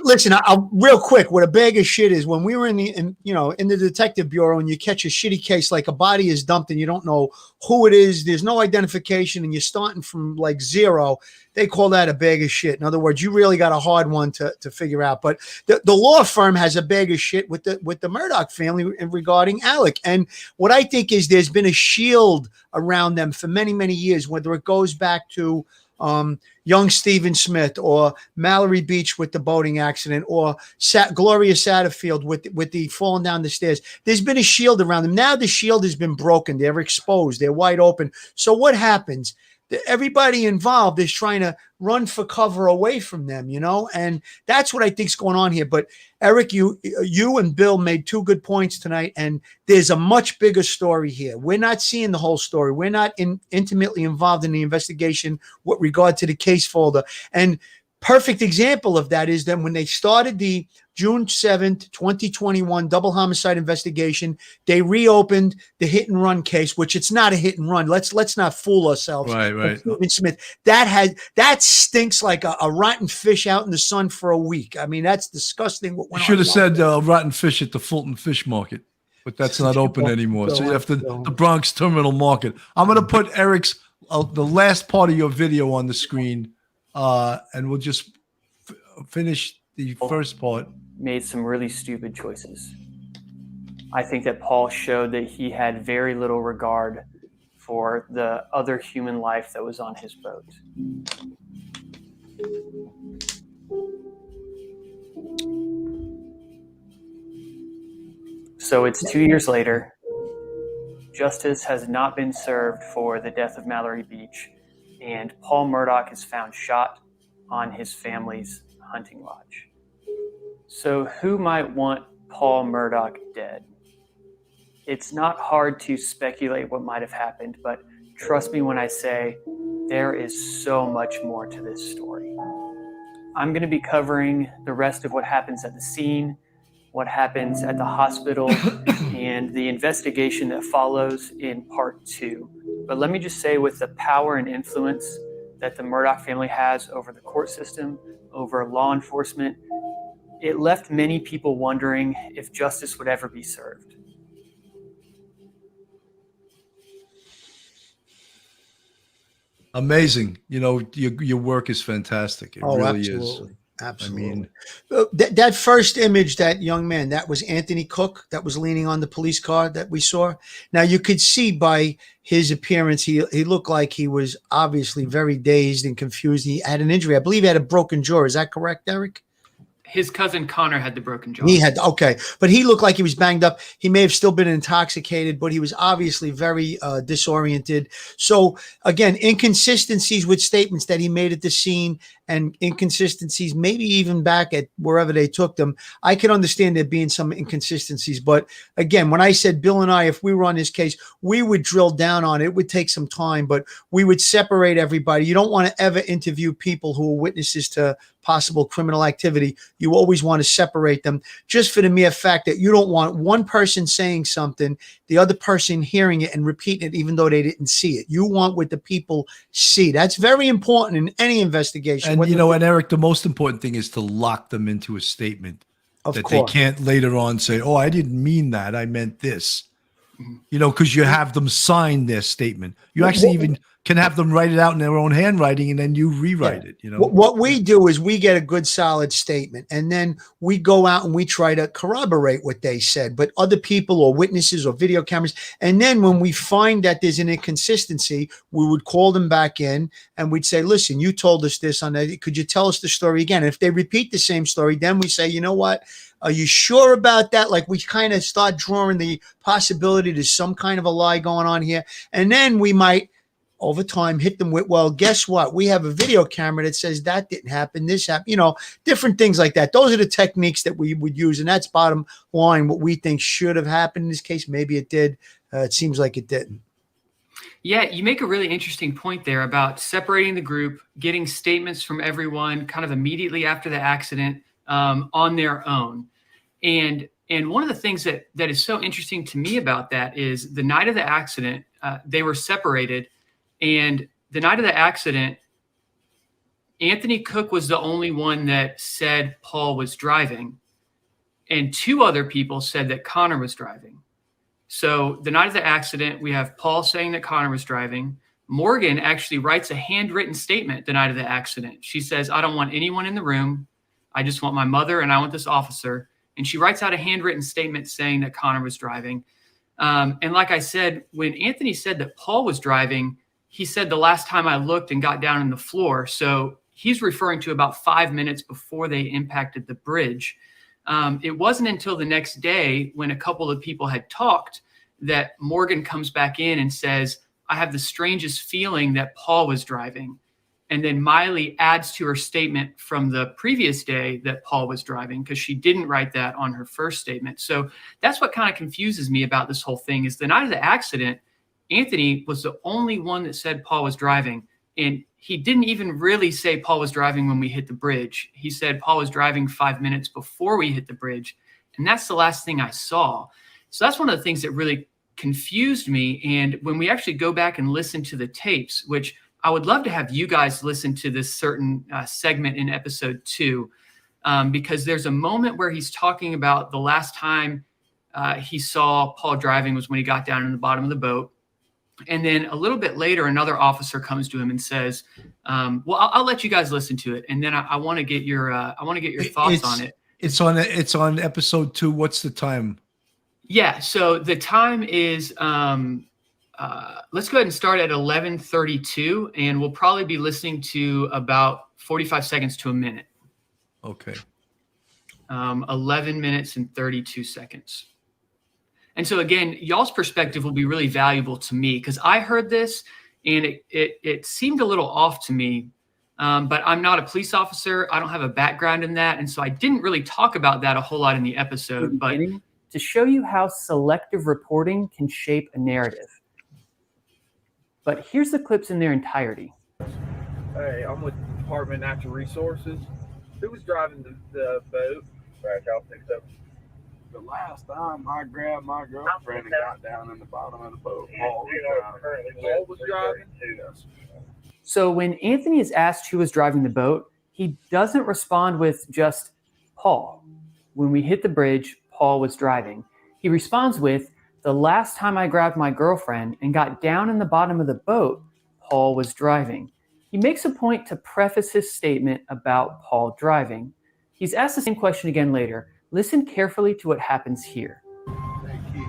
Listen, I'll real quick. What a bag of shit is, when we were in the detective bureau, and you catch a shitty case like a body is dumped and you don't know who it is, there's no identification, and you're starting from like zero. They call that a bag of shit. In other words, you really got a hard one to figure out. But the law firm has a bag of shit with the Murdaugh family regarding Alec. And what I think is there's been a shield around them for many, many years, whether it goes back to young Stephen Smith, or Mallory Beach with the boating accident, or Gloria Satterfield with the falling down the stairs. There's been a shield around them. Now the shield has been broken. They're exposed. They're wide open. So what happens? Everybody involved is trying to run for cover away from them, and that's what I think is going on here. But Eric, you and Bill made 2 good points tonight, and there's a much bigger story here. We're not seeing the whole story. We're not intimately involved in the investigation with regard to the case folder. And perfect example of that is then when they started the June 7th, 2021 double homicide investigation, they reopened the hit and run case, which it's not a hit and run. Let's not fool ourselves. Right. Stephen Smith, that stinks like a rotten fish out in the sun for a week. I mean, that's disgusting. What went on. Should have said rotten fish at the Fulton Fish Market, but that's not open anymore. So you have the Bronx Terminal Market. I'm going to put Eric's the last part of your video on the screen, and we'll just finish the first part. Made some really stupid choices. I think that Paul showed that he had very little regard for the other human life that was on his boat. So it's 2 years later. Justice has not been served for the death of Mallory Beach, and Paul Murdaugh is found shot on his family's hunting lodge. So who might want Paul Murdaugh dead? It's not hard to speculate what might have happened, but trust me when I say there is so much more to this story. I'm going to be covering the rest of what happens at the scene, what happens at the hospital, and the investigation that follows in part 2. But let me just say, with the power and influence that the Murdaugh family has over the court system, over law enforcement, it left many people wondering if justice would ever be served. Amazing. You know, your work is fantastic. It really absolutely. is. Absolutely. I mean, that first image, that young man, that was Anthony Cook, that was leaning on the police car that we saw. Now you could see by his appearance, he looked like he was obviously very dazed and confused. He had an injury. I believe he had a broken jaw. Is that correct, Eric? His cousin Connor had the broken jaw. He had, okay. But he looked like he was banged up. He may have still been intoxicated, but he was obviously very disoriented. So again, inconsistencies with statements that he made at the scene, and inconsistencies maybe even back at wherever they took them. I can understand there being some inconsistencies. But again, when I said Bill and I, if we were on this case, we would drill down on it. It would take some time, but we would separate everybody. You don't want to ever interview people who are witnesses to possible criminal activity. You always want to separate them, just for the mere fact that you don't want one person saying something, the other person hearing it and repeating it even though they didn't see it. You want what the people see. That's very important in any investigation. And you know, and Eric, the most important thing is to lock them into a statement that they can't later on say, oh, I didn't mean that, I meant this. You know, because you have them sign their statement. You actually even can have them write it out in their own handwriting, and then you rewrite it. You know, what we do is we get a good solid statement, and then we go out and we try to corroborate what they said, but other people or witnesses or video cameras. And then when we find that there's an inconsistency, we would call them back in and we'd say, listen, you told us this on that. Could you tell us the story again? And if they repeat the same story, then we say, you know what? Are you sure about that? Like, we kind of start drawing the possibility there's some kind of a lie going on here. And then we might, over time, hit them with, well, guess what? We have a video camera that says that didn't happen, this happened, you know, different things like that. Those are the techniques that we would use. And that's bottom line, what we think should have happened in this case. Maybe it did. It seems like it didn't. Yeah, you make a really interesting point there about separating the group, getting statements from everyone kind of immediately after the accident on their own. And one of the things that is so interesting to me about that is the night of the accident, they were separated. And the night of the accident, Anthony Cook was the only one that said Paul was driving. And 2 other people said that Connor was driving. So the night of the accident, we have Paul saying that Connor was driving. Morgan actually writes a handwritten statement the night of the accident. She says, I don't want anyone in the room. I just want my mother and I want this officer. And she writes out a handwritten statement saying that Connor was driving. And like I said, when Anthony said that Paul was driving, he said the last time I looked and got down on the floor. So he's referring to about 5 minutes before they impacted the bridge. It wasn't until the next day, when a couple of people had talked, that Morgan comes back in and says, I have the strangest feeling that Paul was driving. And then Miley adds to her statement from the previous day that Paul was driving, because she didn't write that on her first statement. So that's what kind of confuses me about this whole thing, is the night of the accident, Anthony was the only one that said Paul was driving. And he didn't even really say Paul was driving when we hit the bridge. He said Paul was driving 5 minutes before we hit the bridge. And that's the last thing I saw. So that's one of the things that really confused me. And when we actually go back and listen to the tapes, which I would love to have you guys listen to this certain segment in episode 2, because there's a moment where he's talking about the last time he saw Paul driving was when he got down in the bottom of the boat. And then a little bit later, another officer comes to him and says, well, I'll let you guys listen to it. And then I want to get your thoughts on it. It's on episode 2. What's the time? Yeah. So the time is, let's go ahead and start at 11:32, and we'll probably be listening to about 45 seconds to a minute. Okay. 11 minutes and 32 seconds. And so again, y'all's perspective will be really valuable to me because I heard this and it seemed a little off to me. But I'm not a police officer. I don't have a background in that. And so I didn't really talk about that a whole lot in the episode. But to show you how selective reporting can shape a narrative. But here's the clips in their entirety. Hey, I'm with Department of Natural Resources. Who was driving the boat? Right, y'all think so? The last time I grabbed my girlfriend and got down in the bottom of the boat, Paul was driving. Yes. So when Anthony is asked who was driving the boat, he doesn't respond with just Paul. When we hit the bridge, Paul was driving. He responds with, the last time I grabbed my girlfriend and got down in the bottom of the boat, Paul was driving. He makes a point to preface his statement about Paul driving. He's asked the same question again later. Listen carefully to what happens here. Hey, Keith.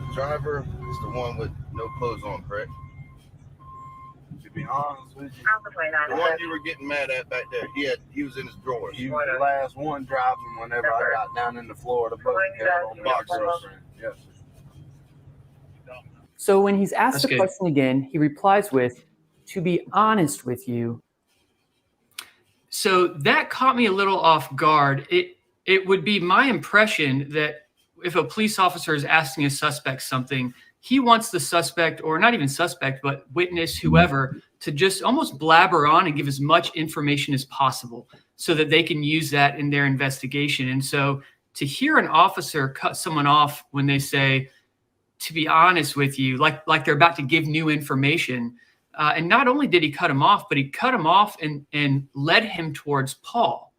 The driver is the one with no clothes on, correct? To be honest with you, the one you were getting mad at back there, he was in his drawers. he was the last one driving whenever I got down in the floor of the boat. On my girlfriend. Yes. So when he's asked the question again, he replies with, to be honest with you. So that caught me a little off guard. It would be my impression that if a police officer is asking a suspect something, he wants the suspect, or not even suspect, but witness, whoever, to just almost blabber on and give as much information as possible so that they can use that in their investigation. And so to hear an officer cut someone off when they say, to be honest with you, like they're about to give new information. And not only did he cut him off, but he cut him off and led him towards Paul.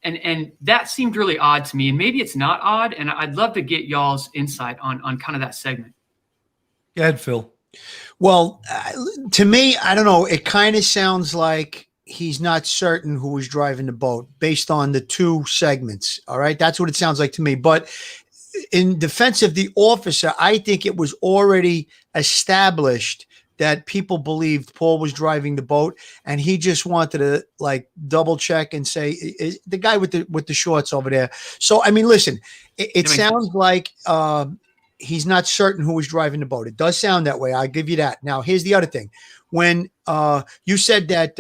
And that seemed really odd to me. And maybe it's not odd. And I'd love to get y'all's insight on kind of that segment. Go ahead, Phil. Well, to me, I don't know. It kind of sounds like he's not certain who was driving the boat based on the two segments. All right. That's what it sounds like to me. But in defense of the officer, I think it was already established that people believed Paul was driving the boat, and he just wanted to like double check and say, is the guy with the shorts over there. So, I mean, listen, it sounds like he's not certain who was driving the boat. It does sound that way. I'll give you that. Now, here's the other thing. When you said that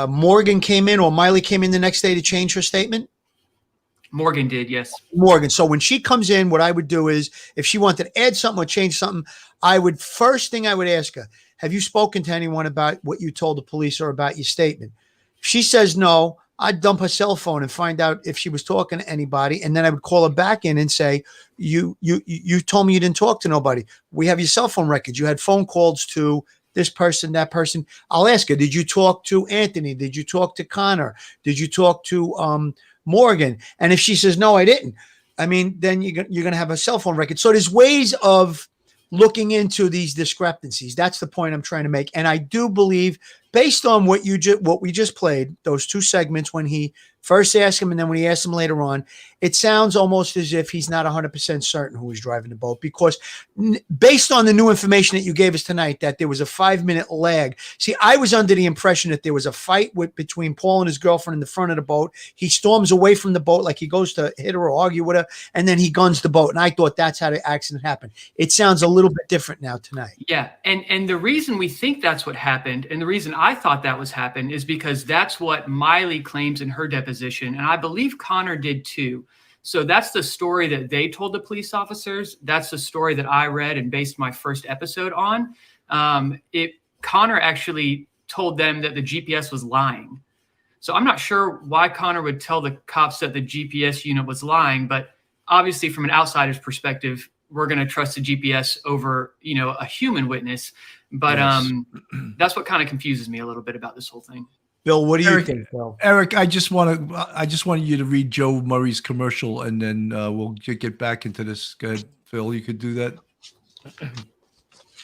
Morgan came in, or Miley came in the next day to change her statement. Morgan did, yes. Morgan. So when she comes in, what I would do is, if she wanted to add something or change something, first thing I would ask her, have you spoken to anyone about what you told the police or about your statement? If she says no, I'd dump her cell phone and find out if she was talking to anybody. And then I would call her back in and say, you told me you didn't talk to nobody. We have your cell phone records. You had phone calls to this person, that person. I'll ask her, did you talk to Anthony? Did you talk to Connor? Did you talk to Morgan? And if she says, no, I didn't, I mean, then you're going to have a cell phone record. So there's ways of looking into these discrepancies. That's the point I'm trying to make. And I do believe, based on what we just played, those two segments, when he first asked him and then when he asked him later on, it sounds almost as if he's not 100% certain who was driving the boat, because based on the new information that you gave us tonight, that there was a 5-minute lag. See, I was under the impression that there was a fight between Paul and his girlfriend in the front of the boat. He storms away from the boat like he goes to hit her or argue with her, and then he guns the boat. And I thought that's how the accident happened. It sounds a little bit different now tonight. Yeah. And the reason we think that's what happened, and the reason I thought that was happened, is because that's what Miley claims in her deposition. And I believe Connor did too. So that's the story that they told the police officers. That's the story that I read and based my first episode on. Connor actually told them that the GPS was lying. So I'm not sure why Connor would tell the cops that the GPS unit was lying, but obviously from an outsider's perspective, we're going to trust the GPS over, a human witness. But Yes. That's what kind of confuses me a little bit about this whole thing. Bill, what do you think, Bill? Eric, I just wanted you to read Joe Murray's commercial, and then we'll get back into this. Go ahead, Phil. You could do that.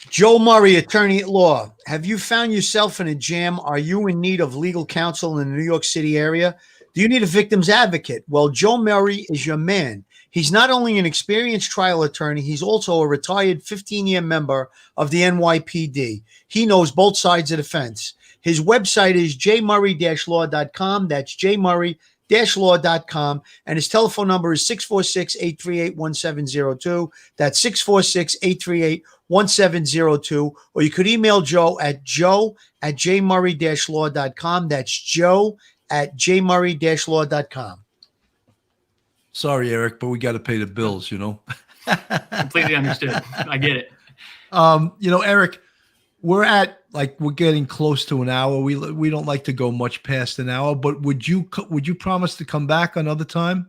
Joe Murray, attorney at law. Have you found yourself in a jam? Are you in need of legal counsel in the New York City area? Do you need a victim's advocate? Well, Joe Murray is your man. He's not only an experienced trial attorney, he's also a retired 15-year member of the NYPD. He knows both sides of the fence. His website is jmurray-law.com. That's law.com, and his telephone number is 646-838-1702. That's 646-838-1702. Or you could email Joe at joe@jmurray-law.com. That's joe@jmurray-law.com. Sorry, Eric, but we got to pay the bills, you know. Completely understood. I get it. You know, Eric, we're getting close to an hour. We don't like to go much past an hour, but would you promise to come back another time?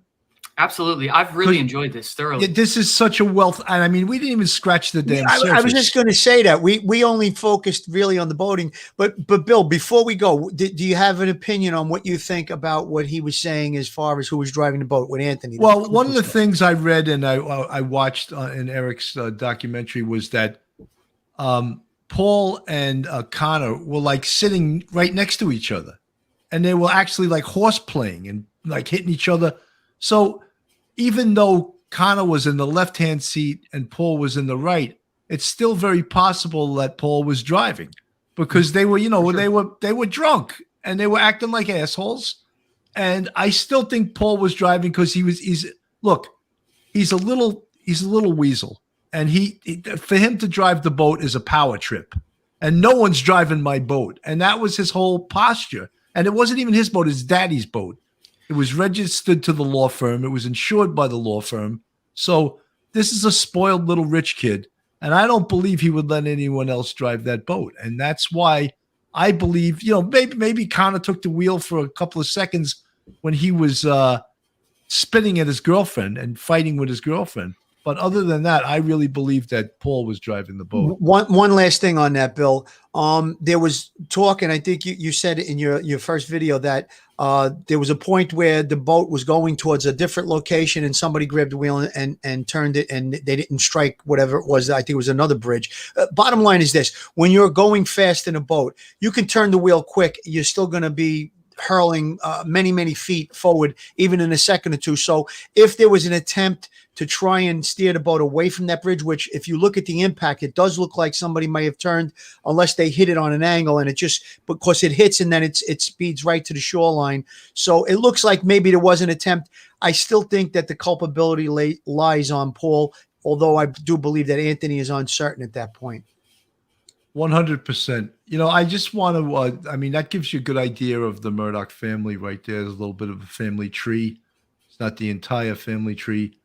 Absolutely. I've really enjoyed this thoroughly. Yeah, this is such a wealth. And I mean, we didn't even scratch the damn surface. I was just going to say that we only focused really on the boating, but Bill, before we go, do you have an opinion on what you think about what he was saying as far as who was driving the boat with Anthony? Well, one of the things I read and I watched in Eric's documentary was that Paul and Connor were like sitting right next to each other, and they were actually like horse playing and like hitting each other. So even though Connor was in the left-hand seat and Paul was in the right, it's still very possible that Paul was driving because they were, they were drunk and they were acting like assholes. And I still think Paul was driving because he's a little weasel. And for him to drive the boat is a power trip, and no one's driving my boat. And that was his whole posture. And it wasn't even his boat; it's Daddy's boat. It was registered to the law firm. It was insured by the law firm. So this is a spoiled little rich kid, and I don't believe he would let anyone else drive that boat. And that's why I believe, maybe Connor took the wheel for a couple of seconds when he was spitting at his girlfriend and fighting with his girlfriend. But other than that, I really believe that Paul was driving the boat. One last thing on that, Bill. There was talk, and I think you said in your first video that there was a point where the boat was going towards a different location, and somebody grabbed the wheel and turned it, and they didn't strike whatever it was. I think it was another bridge. Bottom line is this: when you're going fast in a boat, you can turn the wheel quick. You're still going to be hurling many feet forward, even in a second or two. So if there was an attempt to try and steer the boat away from that bridge, which if you look at the impact, it does look like somebody may have turned, unless they hit it on an angle, and it just, because it hits and then it speeds right to the shoreline. So it looks like maybe there was an attempt. I still think that the culpability lies on Paul, although I do believe that Anthony is uncertain at that point. 100%. I just want to, that gives you a good idea of the Murdaugh family right there. There's a little bit of a family tree. It's not the entire family tree,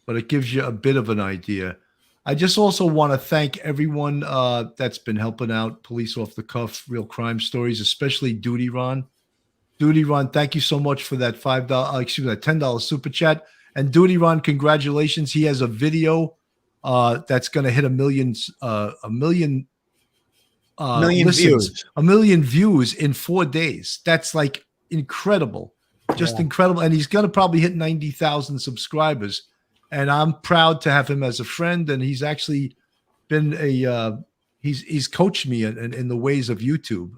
but it gives you a bit of an idea. I just also want to thank everyone that's been helping out Police Off the Cuff, Real Crime Stories, especially Duty Ron. Duty Ron, thank you so much for that $10 super chat. And Duty Ron, congratulations. He has a video that's going to hit a million views. A million views in 4 days. That's like incredible. Just incredible. And he's going to probably hit 90,000 subscribers. And I'm proud to have him as a friend. And he's actually been he's coached me in the ways of YouTube.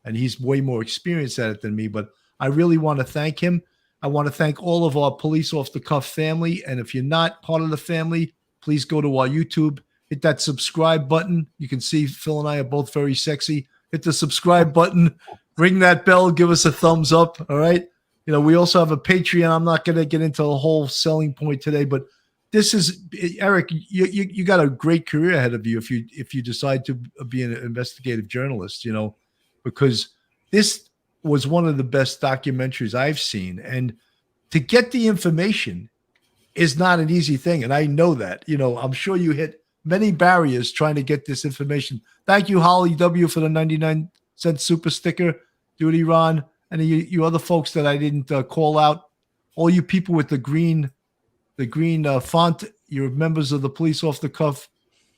And he's way more experienced at it than me. But I really want to thank him. I want to thank all of our Police Off the Cuff family. And if you're not part of the family, please go to our YouTube. Hit that subscribe button. You can see Phil and I are both very sexy. Hit the subscribe button. Ring that bell. Give us a thumbs up. All right. We also have a Patreon. I'm not going to get into the whole selling point today, but this is, Eric, you got a great career ahead of you if you decide to be an investigative journalist, because this was one of the best documentaries I've seen. And to get the information is not an easy thing. And I know that, I'm sure you hit many barriers trying to get this information. Thank you, Holly W., for the 99-cent super sticker. Duty Ron, and you other folks that I didn't call out. All you people with the green font, you're members of the Police Off the Cuff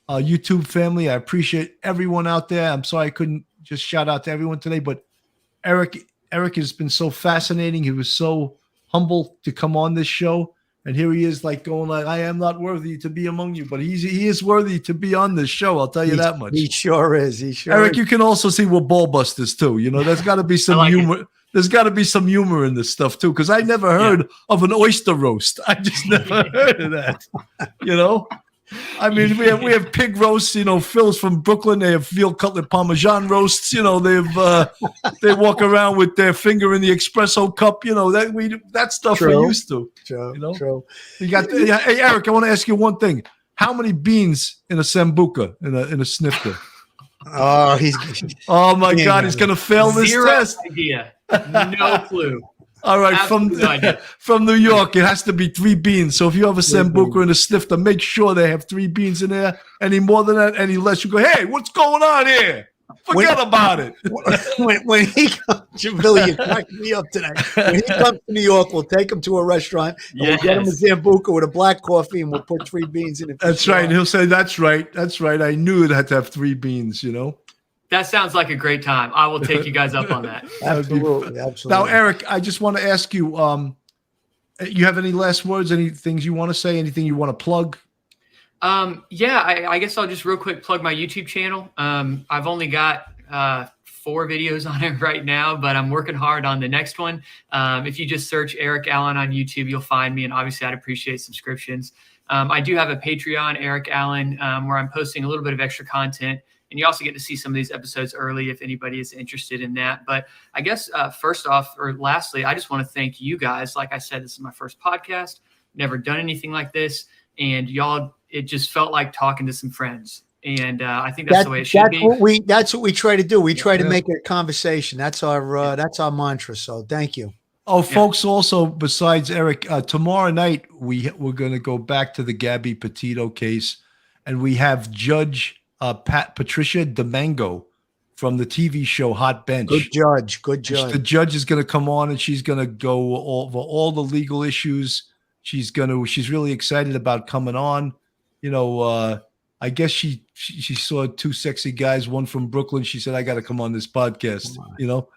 YouTube family. I appreciate everyone out there. I'm sorry I couldn't just shout out to everyone today, but Eric has been so fascinating. He was so humble to come on this show. And here he is, like going like, I am not worthy to be among you, but he is worthy to be on this show. I'll tell you that much. He sure is. Eric, you can also see we're ball busters too. There's got to be some humor. There's got to be some humor in this stuff too, because I never heard of an oyster roast. I just never heard of that. I mean, we have pig roasts. You know, Phil's from Brooklyn. They have veal cutlet parmesan roasts. You know, they walk around with their finger in the espresso cup. You know that stuff True. we're used to. True. You know, True. You got. Hey, Eric, I want to ask you one thing. How many beans in a sambuca in a snifter? Oh, oh my God, he's gonna fail this Zero test. idea. No clue. All right, Absolutely no idea. from New York, it has to be 3 beans. So if you have a sambuca and a snifter, make sure they have 3 beans in there. Any more than that, any less, you go, hey, what's going on here? Forget about it. When he comes, Billy, you're cracking me up tonight. When he comes to New York, we'll take him to a restaurant and we'll get him a sambuca with a black coffee and we'll put 3 beans in it. That's right. And he'll say, that's right. That's right. I knew it had to have 3 beans, you know? That sounds like a great time. I will take you guys up on that. Absolutely. Now, Eric, I just want to ask you, you have any last words, any things you want to say, anything you want to plug? Yeah, I guess I'll just real quick plug my YouTube channel. I've only got 4 videos on it right now, but I'm working hard on the next one. If you just search Eric Allan on YouTube, you'll find me. And obviously I'd appreciate subscriptions. I do have a Patreon, Eric Allan, where I'm posting a little bit of extra content. And you also get to see some of these episodes early if anybody is interested in that. But I guess first off, or lastly, I just want to thank you guys. Like I said, this is my first podcast. Never done anything like this. And y'all, it just felt like talking to some friends. And I think that's the way it should be. That's what we try to do. We try to make it a conversation. That's our mantra. So thank you. Oh, folks, also, besides Eric, tomorrow night, we're going to go back to the Gabby Petito case. And we have Judge Patricia DeMango from the TV show Hot Bench. Good judge. The judge is going to come on and she's going to go over all the legal issues. She's really excited about coming on. You know, I guess she saw 2 sexy guys, one from Brooklyn. She said, I got to come on this podcast, you know,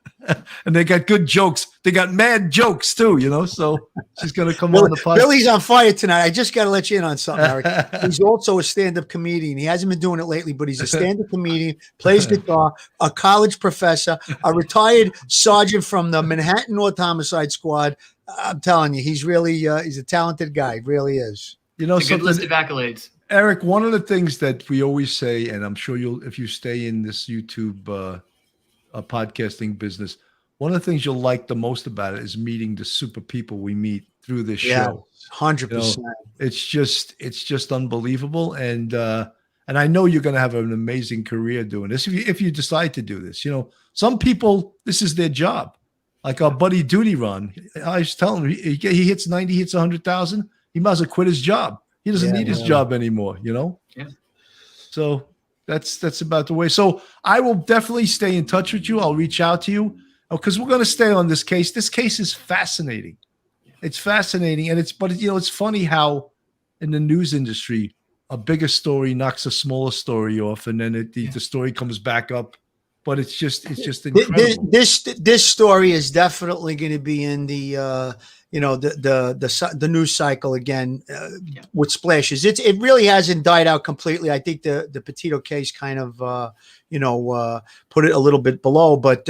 and they got good jokes. They got mad jokes too, you know, so she's going to come on the podcast. Billy's on fire tonight. I just got to let you in on something, Eric. He's also a stand-up comedian. He hasn't been doing it lately, but he's a stand-up comedian, plays guitar, a college professor, a retired sergeant from the Manhattan North Homicide Squad. I'm telling you, he's really, he's a talented guy. He really is. You know, it's a good list of accolades. Eric, one of the things that we always say, and I'm sure if you stay in this YouTube podcasting business, one of the things you'll like the most about it is meeting the super people we meet through this show. 100%. You know, it's just unbelievable, and I know you're going to have an amazing career doing this if you decide to do this. You know, some people, this is their job. Like our buddy Duty Ron, I was telling him he hits 90, hits 100,000. He might as well quit his job. He doesn't need his job anymore, you know? Yeah. So that's about the way. So I will definitely stay in touch with you. I'll reach out to you because we're going to stay on this case. This case is fascinating. It's fascinating. But you know, it's funny how in the news industry, a bigger story knocks a smaller story off. And then the story comes back up. But it's just incredible. This story is definitely going to be in the the news cycle again with splashes. It really hasn't died out completely. I think the Petito case kind of put it a little bit below, but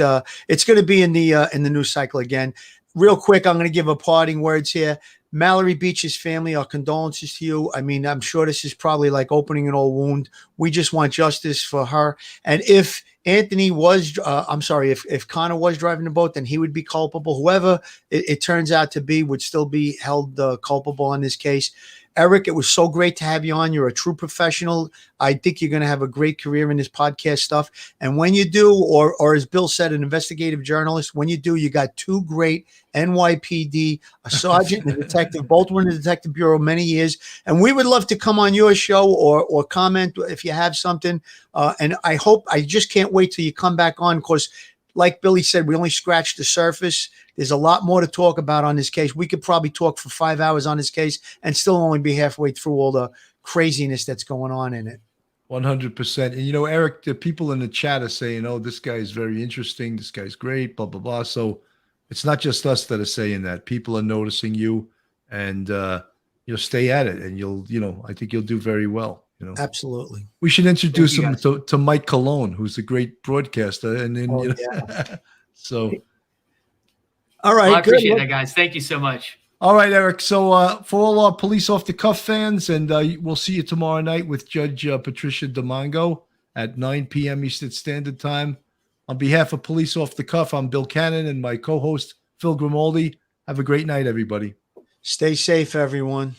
it's going to be in the news cycle again. Real quick, I'm going to give a parting words here. Mallory Beach's family, our condolences to you. I mean, I'm sure this is probably like opening an old wound. We just want justice for her. And if Anthony was, if Connor was driving the boat, then he would be culpable. Whoever it turns out to be would still be held culpable in this case. Eric, it was so great to have you on. You're a true professional. I think you're going to have a great career in this podcast stuff. And when you do, or as Bill said, an investigative journalist, when you do, you got 2 great NYPD, a sergeant and a detective, both were in the Detective Bureau many years. And we would love to come on your show or comment if you have something. And I just can't wait till you come back on because like Billy said, we only scratched the surface. There's a lot more to talk about on this case. We could probably talk for 5 hours on this case and still only be halfway through all the craziness that's going on in it. 100%. And, you know, Eric, the people in the chat are saying, oh, this guy is very interesting. This guy's great, blah, blah, blah. So it's not just us that are saying that. People are noticing you and, stay at it. And I think you'll do very well. You know, absolutely. We should introduce him to Mike Colon, who's a great broadcaster. And then, so. All right. Well, I appreciate that, guys. Thank you so much. All right, Eric. So for all our Police Off the Cuff fans, and we'll see you tomorrow night with Judge Patricia DeMongo at 9 p.m. Eastern Standard Time. On behalf of Police Off the Cuff, I'm Bill Cannon and my co-host, Phil Grimaldi. Have a great night, everybody. Stay safe, everyone.